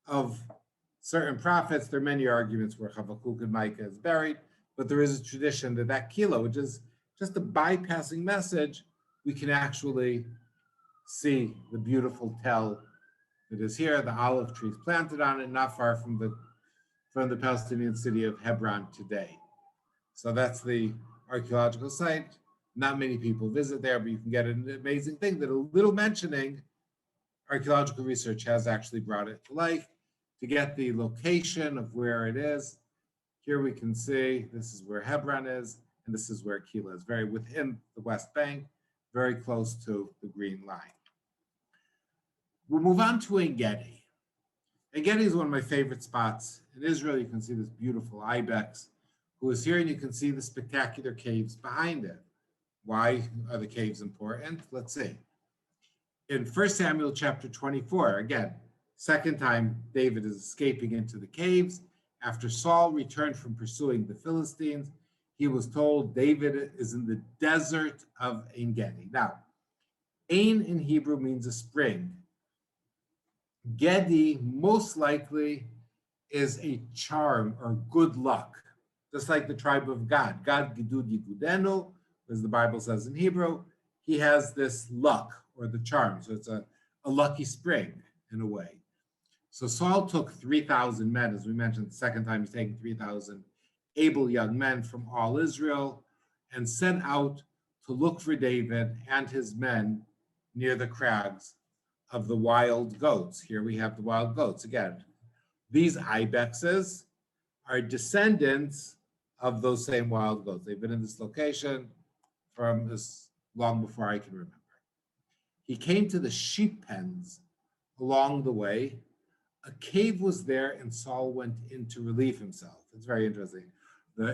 of certain prophets. There are many arguments where Habakkuk and Micah is buried, but there is a tradition that Keilah, which is just a bypassing message, we can actually see the beautiful tell that is here, the olive trees planted on it, not far from the from the Palestinian city of Hebron today. So that's the archaeological site. Not many people visit there, but you can get an amazing thing that a little mentioning archaeological research has actually brought it to life. To get the location of where it is, here we can see this is where Hebron is, and this is where Keilah is, very within the West Bank, very close to the Green Line. We'll move on to Ein Gedi. Ein Gedi is one of my favorite spots. In Israel, you can see this beautiful ibex who is here, and you can see the spectacular caves behind it. Why are the caves important? Let's see. In 1 Samuel chapter 24, again, second time David is escaping into the caves. After Saul returned from pursuing the Philistines, he was told David is in the desert of Ein Gedi. Now, Ein in Hebrew means a spring. Gedi most likely is a charm or good luck, just like the tribe of Gad. Gad Gidud Yigudenu, as the Bible says in Hebrew, he has this luck or the charm. So it's a lucky spring in a way. So Saul took 3,000 men, as we mentioned, the second time he's taking 3,000 able young men from all Israel and sent out to look for David and his men near the crags of the wild goats. Here we have the wild goats again. These ibexes are descendants of those same wild goats. They've been in this location from as long before I can remember. He came to the sheep pens along the way. A cave was there, and Saul went in to relieve himself. It's very interesting. The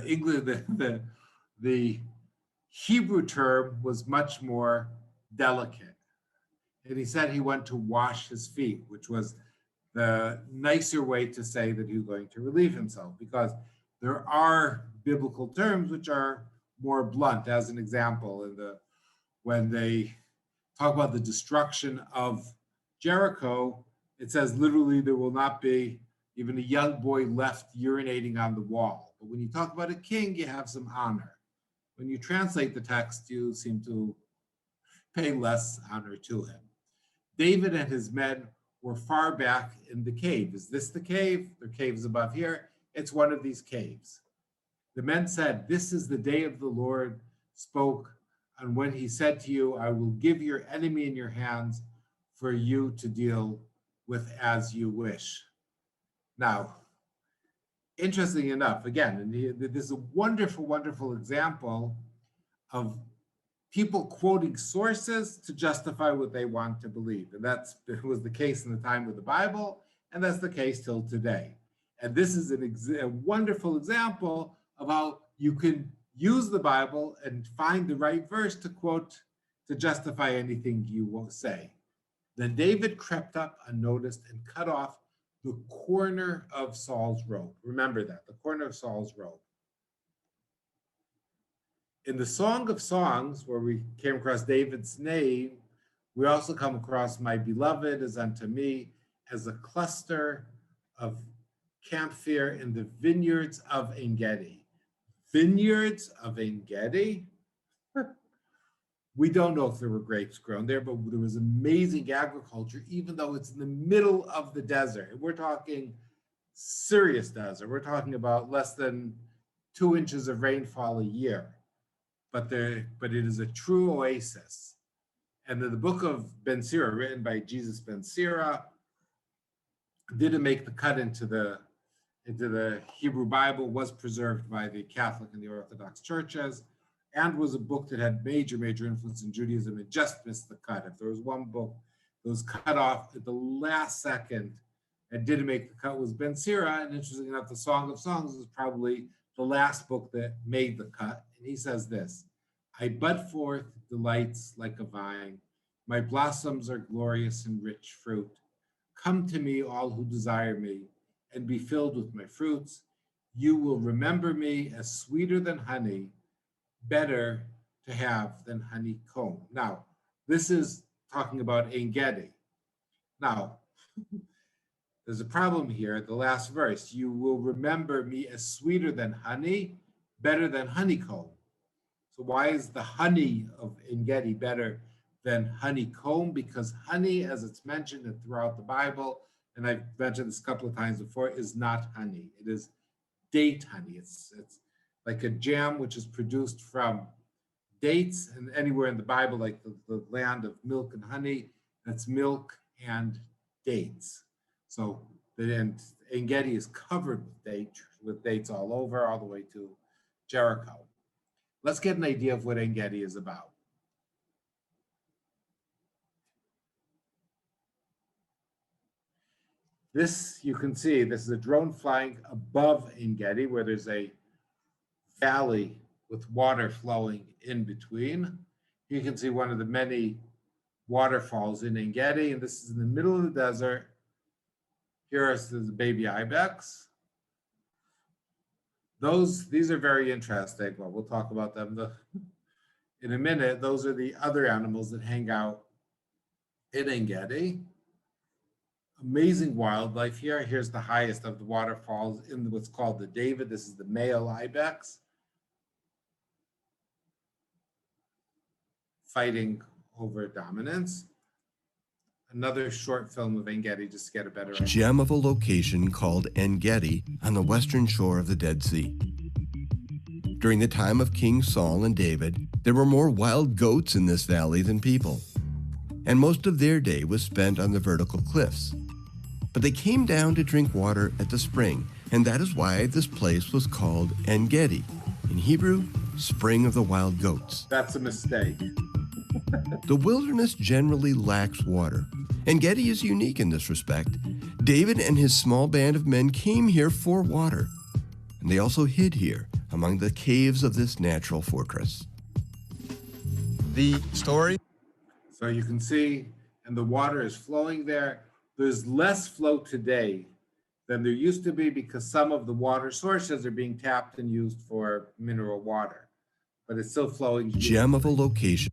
Hebrew term was much more delicate. And he said he went to wash his feet, which was the nicer way to say that he was going to relieve himself, because there are biblical terms which are more blunt. As an example, when they talk about the destruction of Jericho, it says literally there will not be even a young boy left urinating on the wall. But when you talk about a king, you have some honor. When you translate the text, you seem to pay less honor to him. David and his men were far back in the cave. Is this the cave? There are caves above here. It's one of these caves. The men said, "This is the day of the Lord spoke, and when he said to you, I will give your enemy in your hands for you to deal with as you wish." Now, interesting enough, again, this is a wonderful, wonderful example of people quoting sources to justify what they want to believe. And that was the case in the time of the Bible, and that's the case till today. And this is a wonderful example of how you can use the Bible and find the right verse to quote to justify anything you will say. Then David crept up unnoticed and cut off the corner of Saul's robe. Remember that, the corner of Saul's robe. In the Song of Songs, where we came across David's name, we also come across "My beloved is unto me as a cluster of camphor in the vineyards of Ein Gedi." Vineyards of Ein Gedi? We don't know if there were grapes grown there, but there was amazing agriculture, even though it's in the middle of the desert. We're talking serious desert. We're talking about less than 2 inches of rainfall a year. But it is a true oasis. And the book of Ben Sira, written by Jesus Ben Sira, didn't make the cut into the Hebrew Bible, was preserved by the Catholic and the Orthodox churches, and was a book that had major, major influence in Judaism. It just missed the cut. If there was one book that was cut off at the last second and didn't make the cut, was Ben Sira. And interestingly enough, the Song of Songs is probably the last book that made the cut. And he says this: "I bud forth delights like a vine. My blossoms are glorious and rich fruit. Come to me, all who desire me, and be filled with my fruits. You will remember me as sweeter than honey, better to have than honeycomb." Now, this is talking about Ein Gedi. Now, there's a problem here. The last verse: "You will remember me as sweeter than honey, better than honeycomb." So why is the honey of Ein Gedi better than honeycomb? Because honey, as it's mentioned throughout the Bible, and I've mentioned this a couple of times before, is not honey. It is date honey. It's like a jam which is produced from dates, and anywhere in the Bible, like the land of milk and honey, that's milk and dates. So and Ein Gedi is covered with dates all over, all the way to Jericho. Let's get an idea of what Ein Gedi is about. This, you can see, this is a drone flying above Ein Gedi, where there's a valley with water flowing in between. You can see one of the many waterfalls in Ein Gedi, and this is in the middle of the desert. Here is the baby ibex. These are very interesting. Well, we'll talk about them in a minute. Those are the other animals that hang out in Ein Gedi. Amazing wildlife here. Here's the highest of the waterfalls in what's called the David. This is the male ibex fighting over dominance. Another short film of Ein Gedi, just to get a better idea. Gem of a location called Ein Gedi on the western shore of the Dead Sea. During the time of King Saul and David, there were more wild goats in this valley than people, and most of their day was spent on the vertical cliffs. But they came down to drink water at the spring, and that is why this place was called Ein Gedi. In Hebrew, spring of the wild goats. That's a mistake. The wilderness generally lacks water. Ein Gedi is unique in this respect. David and his small band of men came here for water, and they also hid here among the caves of this natural fortress. The story? So you can see, and the water is flowing there. There's less flow today than there used to be because some of the water sources are being tapped and used for mineral water, but it's still flowing. Gem of a location.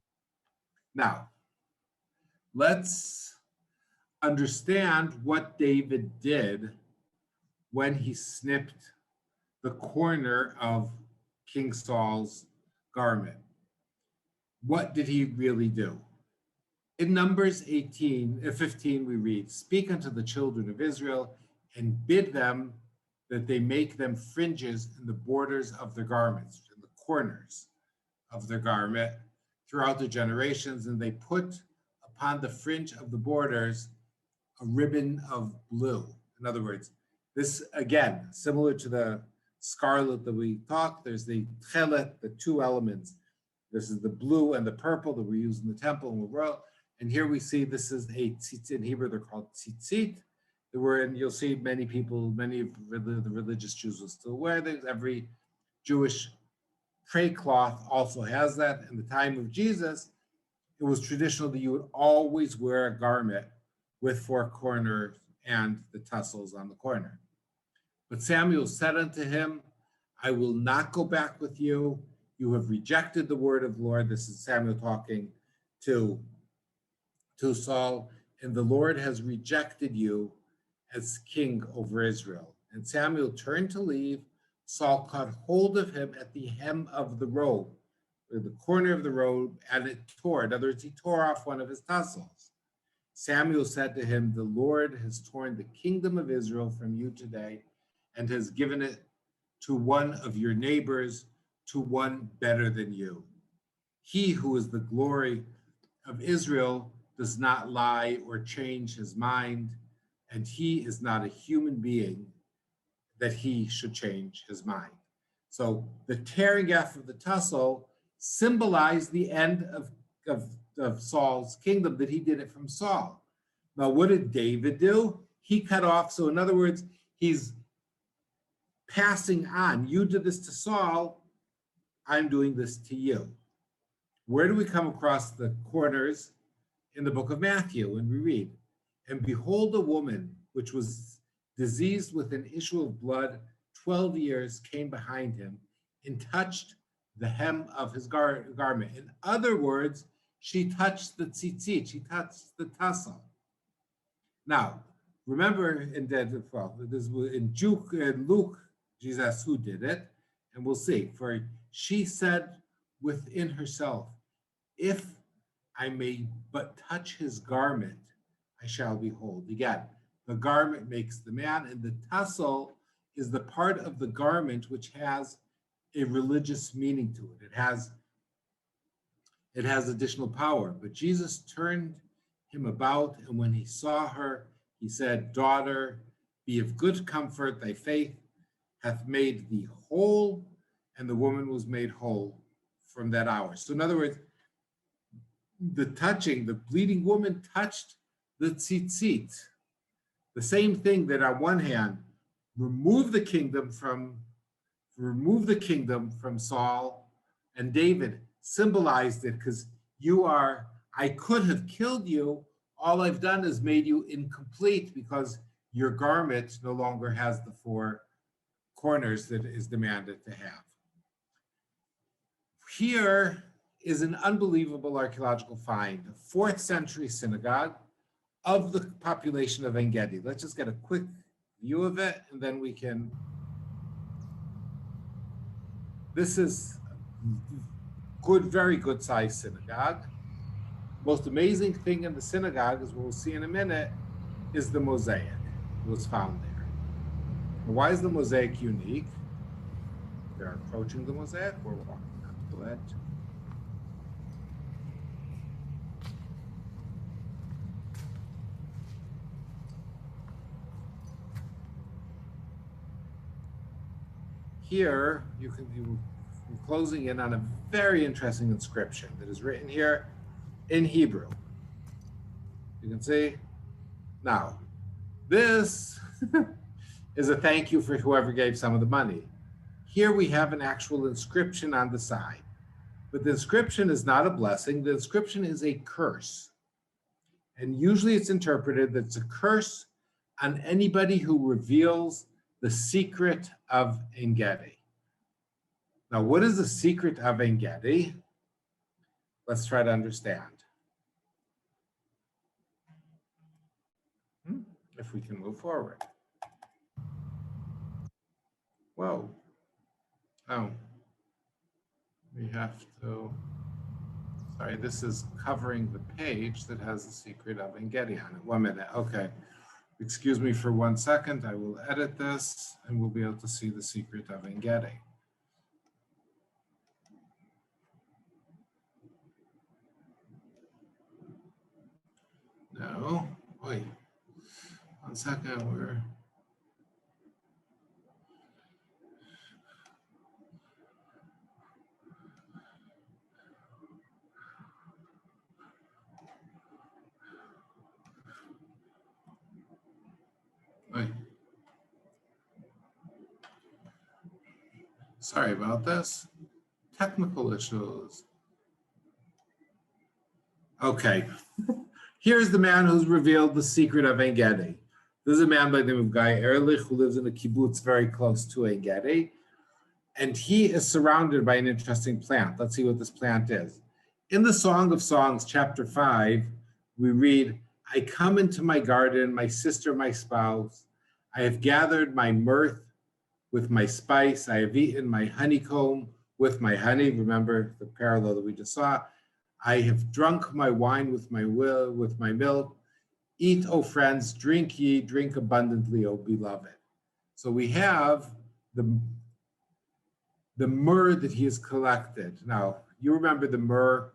Now, let's understand what David did when he snipped the corner of King Saul's garment. What did he really do? In Numbers 15, we read, "Speak unto the children of Israel and bid them that they make them fringes in the borders of their garments, in the corners of their garment throughout the generations, and they put upon the fringe of the borders a ribbon of blue." In other words, this, again, similar to the scarlet that we talked, there's the tchelet, the two elements. This is the blue and the purple that we use in the temple and the royal. And here we see this is a tzitzit. In Hebrew, they're called tzitzit. And you'll see many people, many of the religious Jews will still wear this. Every Jewish tray cloth also has that. In the time of Jesus, it was traditional that you would always wear a garment with four corners and the tassels on the corner. But Samuel said unto him, "I will not go back with you. You have rejected the word of the Lord." This is Samuel talking to Saul, "and the Lord has rejected you as king over Israel." And Samuel turned to leave. Saul caught hold of him at the hem of the robe, or the corner of the robe, and it tore. In other words, he tore off one of his tassels. Samuel said to him, "The Lord has torn the kingdom of Israel from you today and has given it to one of your neighbors, to one better than you. He who is the glory of Israel does not lie or change his mind, and he is not a human being that he should change his mind." So the tearing off of the tussle symbolized the end of Saul's kingdom, that he did it from Saul. Now, what did David do? He cut off. So in other words, he's passing on. You did this to Saul, I'm doing this to you. Where do we come across the corners? In the book of Matthew, and we read, "And behold, a woman which was diseased with an issue of blood 12 years came behind him and touched the hem of his garment." In other words, she touched the tzitzit, she touched the tassel. Now, remember in Luke, Jesus who did it, and we'll see. For she said within herself, "If I may but touch his garment, I shall be whole." Again, The garment makes the man, and the tassel is the part of the garment which has a religious meaning to it. It has additional power. But Jesus turned him about, and when he saw her, he said, "Daughter, be of good comfort, thy faith hath made thee whole," and the woman was made whole from that hour. So in other words, the bleeding woman touched the tzitzit. The same thing that on one hand removed the kingdom from Saul and David, symbolized it, because I could have killed you. All I've done is made you incomplete because your garment no longer has the four corners that is demanded to have. Here is an unbelievable archaeological find, a 4th century synagogue of the population of Ein Gedi. Let's just get a quick view of it, and then we can. This is good, very good sized synagogue. Most amazing thing in the synagogue, as we'll see in a minute, is the mosaic that was found there. And why is the mosaic unique? We are approaching the mosaic, we're walking up to it. Here, we're closing in on a very interesting inscription that is written here in Hebrew. You can see. Now, this is a thank you for whoever gave some of the money. Here we have an actual inscription on the side. But the inscription is not a blessing. The inscription is a curse. And usually it's interpreted that it's a curse on anybody who reveals the secret of Ein Gedi. Now, what is the secret of Ein Gedi? Let's try to understand. If we can move forward. Whoa. Oh. We have to, sorry, this is covering the page that has the secret of Ein Gedi on it. 1 minute, okay. Excuse me for 1 second. I will edit this and we'll be able to see the secret of Ein Gedi. No, wait, 1 second, wait. Sorry about this. Technical issues. Okay. Here's the man who's revealed the secret of Ein Gedi. This is a man by the name of Guy Ehrlich, who lives in a kibbutz very close to Ein Gedi. And he is surrounded by an interesting plant. Let's see what this plant is. In the Song of Songs, chapter 5, we read, "I come into my garden, my sister, my spouse. I have gathered my mirth with my spice. I have eaten my honeycomb with my honey." Remember the parallel that we just saw. "I have drunk my wine with my milk. Eat, O friends, drink ye, drink abundantly, O beloved." So we have the myrrh that he has collected. Now, you remember the myrrh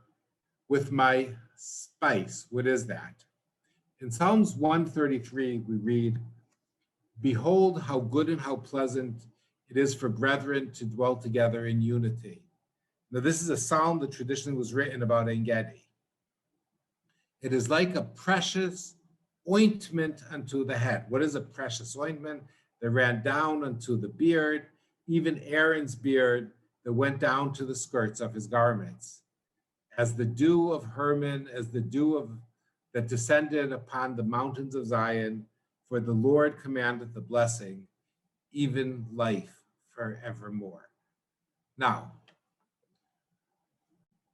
with my spice. What is that? In Psalms 133, we read, "Behold, how good and how pleasant it is for brethren to dwell together in unity." Now, this is a psalm that traditionally was written about Ein Gedi. "It is like a precious ointment unto the head." What is a precious ointment? That ran down unto the beard, even Aaron's beard, that went down to the skirts of his garments. "As the dew of Hermon, as the dew that descended upon the mountains of Zion, for the Lord commandeth the blessing, even life forevermore." Now,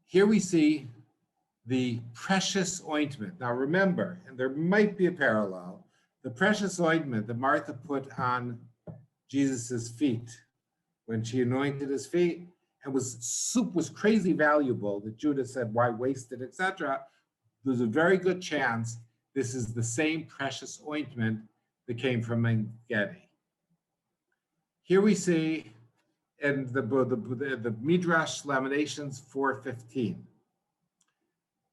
here we see the precious ointment. Now remember, and there might be a parallel, the precious ointment that Martha put on Jesus's feet when she anointed his feet and was crazy valuable, that Judas said, "Why waste it," etc. There's a very good chance this is the same precious ointment that came from Ein Gedi. Here we see in the Midrash Lamentations 4:15,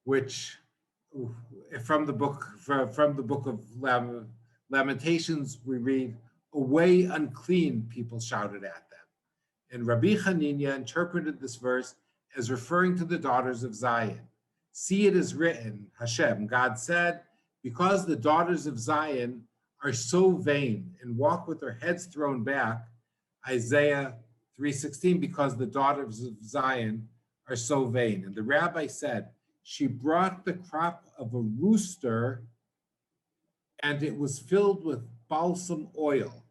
which from the book of Lamentations we read, "Away unclean," people shouted at them. And Rabbi Hanina interpreted this verse as referring to the daughters of Zion. "See, it is written," Hashem, God said, "because the daughters of Zion are so vain and walk with their heads thrown back," Isaiah 3:16, "because the daughters of Zion are so vain." And the rabbi said, "She brought the crop of a rooster, and it was filled with balsam oil."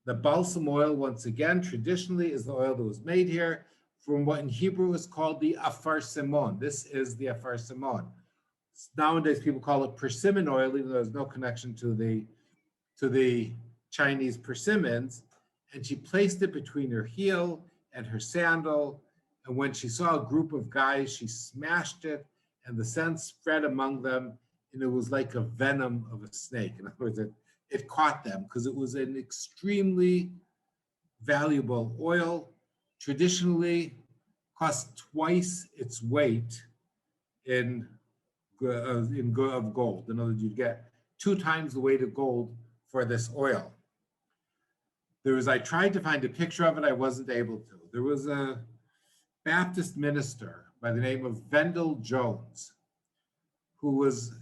The balsam oil, once again, traditionally is the oil that was made here from what in Hebrew is called the afar simon. This is the afar simon. Nowadays, people call it persimmon oil, even though there's no connection to the Chinese persimmons. And she placed it between her heel and her sandal. And when she saw a group of guys, she smashed it, and the scent spread among them, and it was like a venom of a snake. In other words, it caught them because it was an extremely valuable oil. Traditionally, cost twice its weight of gold. In other words, you'd get 2 times the weight of gold for this oil. I tried to find a picture of it, I wasn't able to. There was a Baptist minister by the name of Wendell Jones, who was,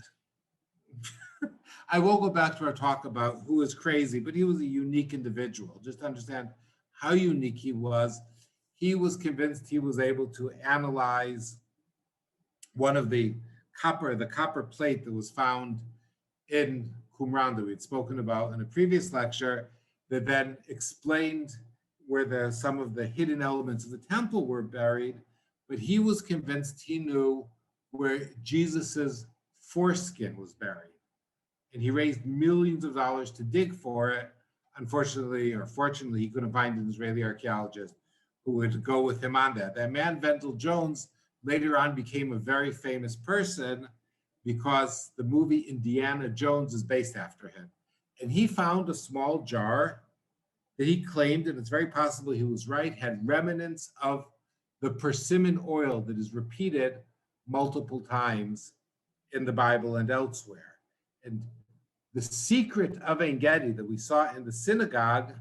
I won't go back to our talk about who was crazy, but he was a unique individual. Just to understand how unique he was convinced he was able to analyze one of the copper plate that was found in Qumran that we'd spoken about in a previous lecture, that then explained where some of the hidden elements of the temple were buried, but he was convinced he knew where Jesus's foreskin was buried. And he raised millions of dollars to dig for it. Unfortunately, or fortunately, he couldn't find an Israeli archaeologist who would go with him on that. That man, Wendell Jones, later on became a very famous person because the movie Indiana Jones is based after him. And he found a small jar that he claimed, and it's very possible he was right, had remnants of the persimmon oil that is repeated multiple times in the Bible and elsewhere. And the secret of Ein Gedi that we saw in the synagogue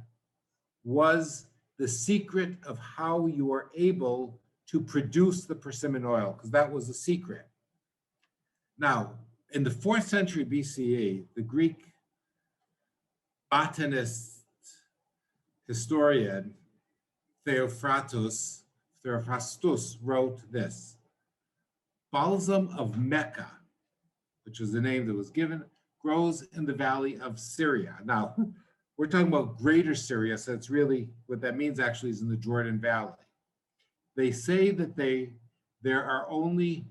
was the secret of how you are able to produce the persimmon oil, because that was the secret. Now, in the 4th century BCE, the Greek botanist historian Theophrastus wrote this: "Balsam of Mecca," which was the name that was given, "grows in the valley of Syria." Now, we're talking about greater Syria, so it's really, what that means actually is in the Jordan Valley. They say that there are only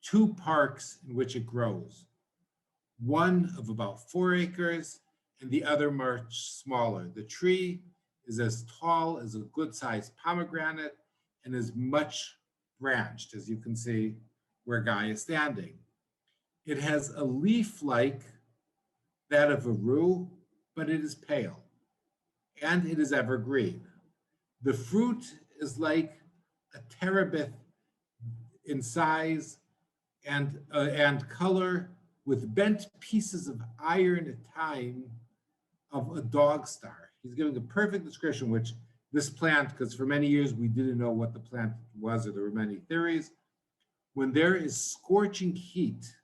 2 parks in which it grows, one of about 4 acres and the other much smaller. The tree is as tall as a good-sized pomegranate and is much branched, as you can see where Guy is standing. It has a leaf like that of a rue, but it is pale, and it is evergreen. The fruit is like a terebinth in size and color, with bent pieces of iron at time of a dog star. He's giving a perfect description, which this plant, because for many years we didn't know what the plant was, or there were many theories. When there is scorching heat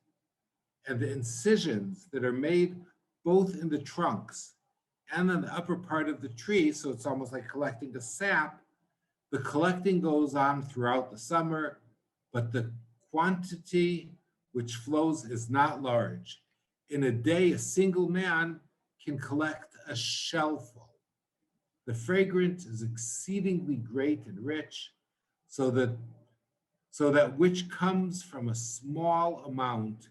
and the incisions that are made both in the trunks and in the upper part of the tree, so it's almost like collecting the sap, the collecting goes on throughout the summer, but the quantity which flows is not large. In a day, a single man can collect a shellful. The fragrance is exceedingly great and rich, so that which comes from a small amount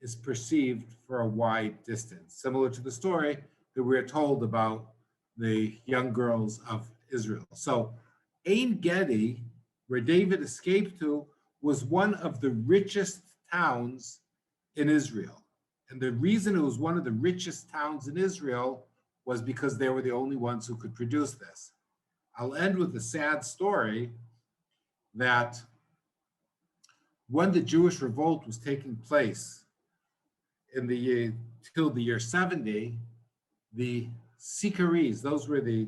is perceived for a wide distance. Similar to the story that we're told about the young girls of Israel. So Ein Gedi, where David escaped to, was one of the richest towns in Israel. And the reason it was one of the richest towns in Israel was because they were the only ones who could produce this. I'll end with a sad story that when the Jewish revolt was taking place in the year till the year 70, the Sikaris, those were the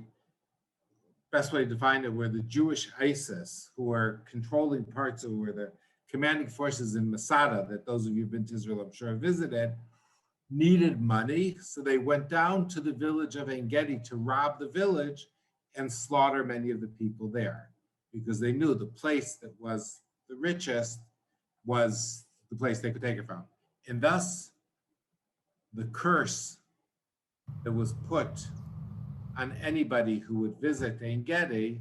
best way to define it, were the Jewish ISIS, who were controlling parts of, were the commanding forces in Masada, that those of you who've been to Israel, I'm sure, have visited, needed money. So they went down to the village of Ein Gedi to rob the village and slaughter many of the people there, because they knew the place that was the richest was the place they could take it from. And thus, the curse that was put on anybody who would visit Ein Gedi,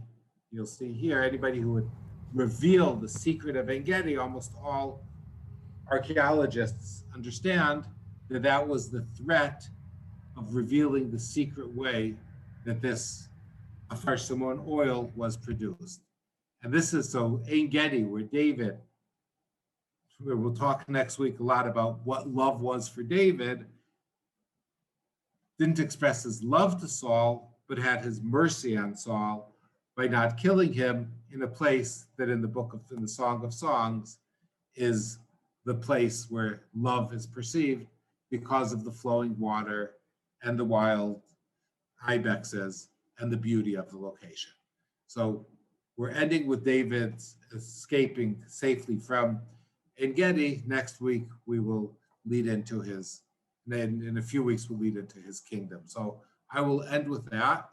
you'll see here, anybody who would reveal the secret of Ein Gedi, almost all archaeologists understand that that was the threat of revealing the secret way that this Afar Shimon oil was produced. And this is so Ein Gedi, where David, we'll talk next week a lot about what love was for David, didn't express his love to Saul, but had his mercy on Saul by not killing him in a place that in the Song of Songs is the place where love is perceived because of the flowing water and the wild ibexes and the beauty of the location. So we're ending with David escaping safely from En Gedi. Next week, we will lead into his, then in a few weeks, we'll lead into his kingdom. So I will end with that.